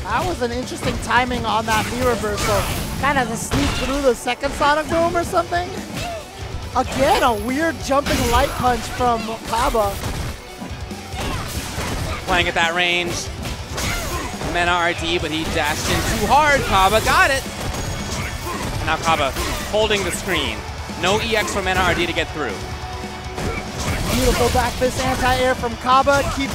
That was an interesting timing on that knee reversal. Kind of to sneak through the second Sonic Boom or something. Again, a weird jumping light punch from Kaba. Playing at that range. Mena RD, but he dashed in too hard. Kaba got it. And now Kaba holding the screen. No EX for Mena RD to get through. Beautiful back fist anti-air from Kaba. Keeps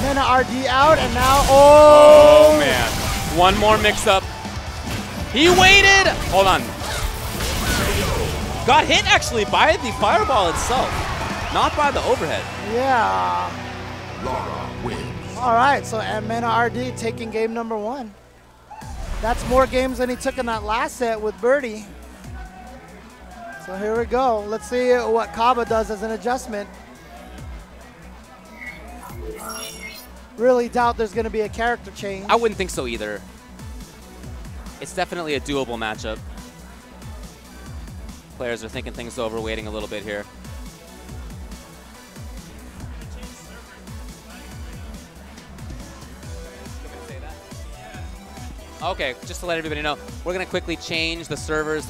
Mena RD out, and now, oh! Oh, man. One more mix-up. He waited. Hold on. Got hit, actually, by the fireball itself. Not by the overhead. Yeah. Laura wins. All right, so Mena RD taking game number 1. That's more games than he took in that last set with Birdie. So here we go. Let's see what Kaba does as an adjustment. Really doubt there's going to be a character change. I wouldn't think so either. It's definitely a doable matchup. Players are thinking things over, waiting a little bit here. Okay, just to let everybody know, we're going to quickly change the servers.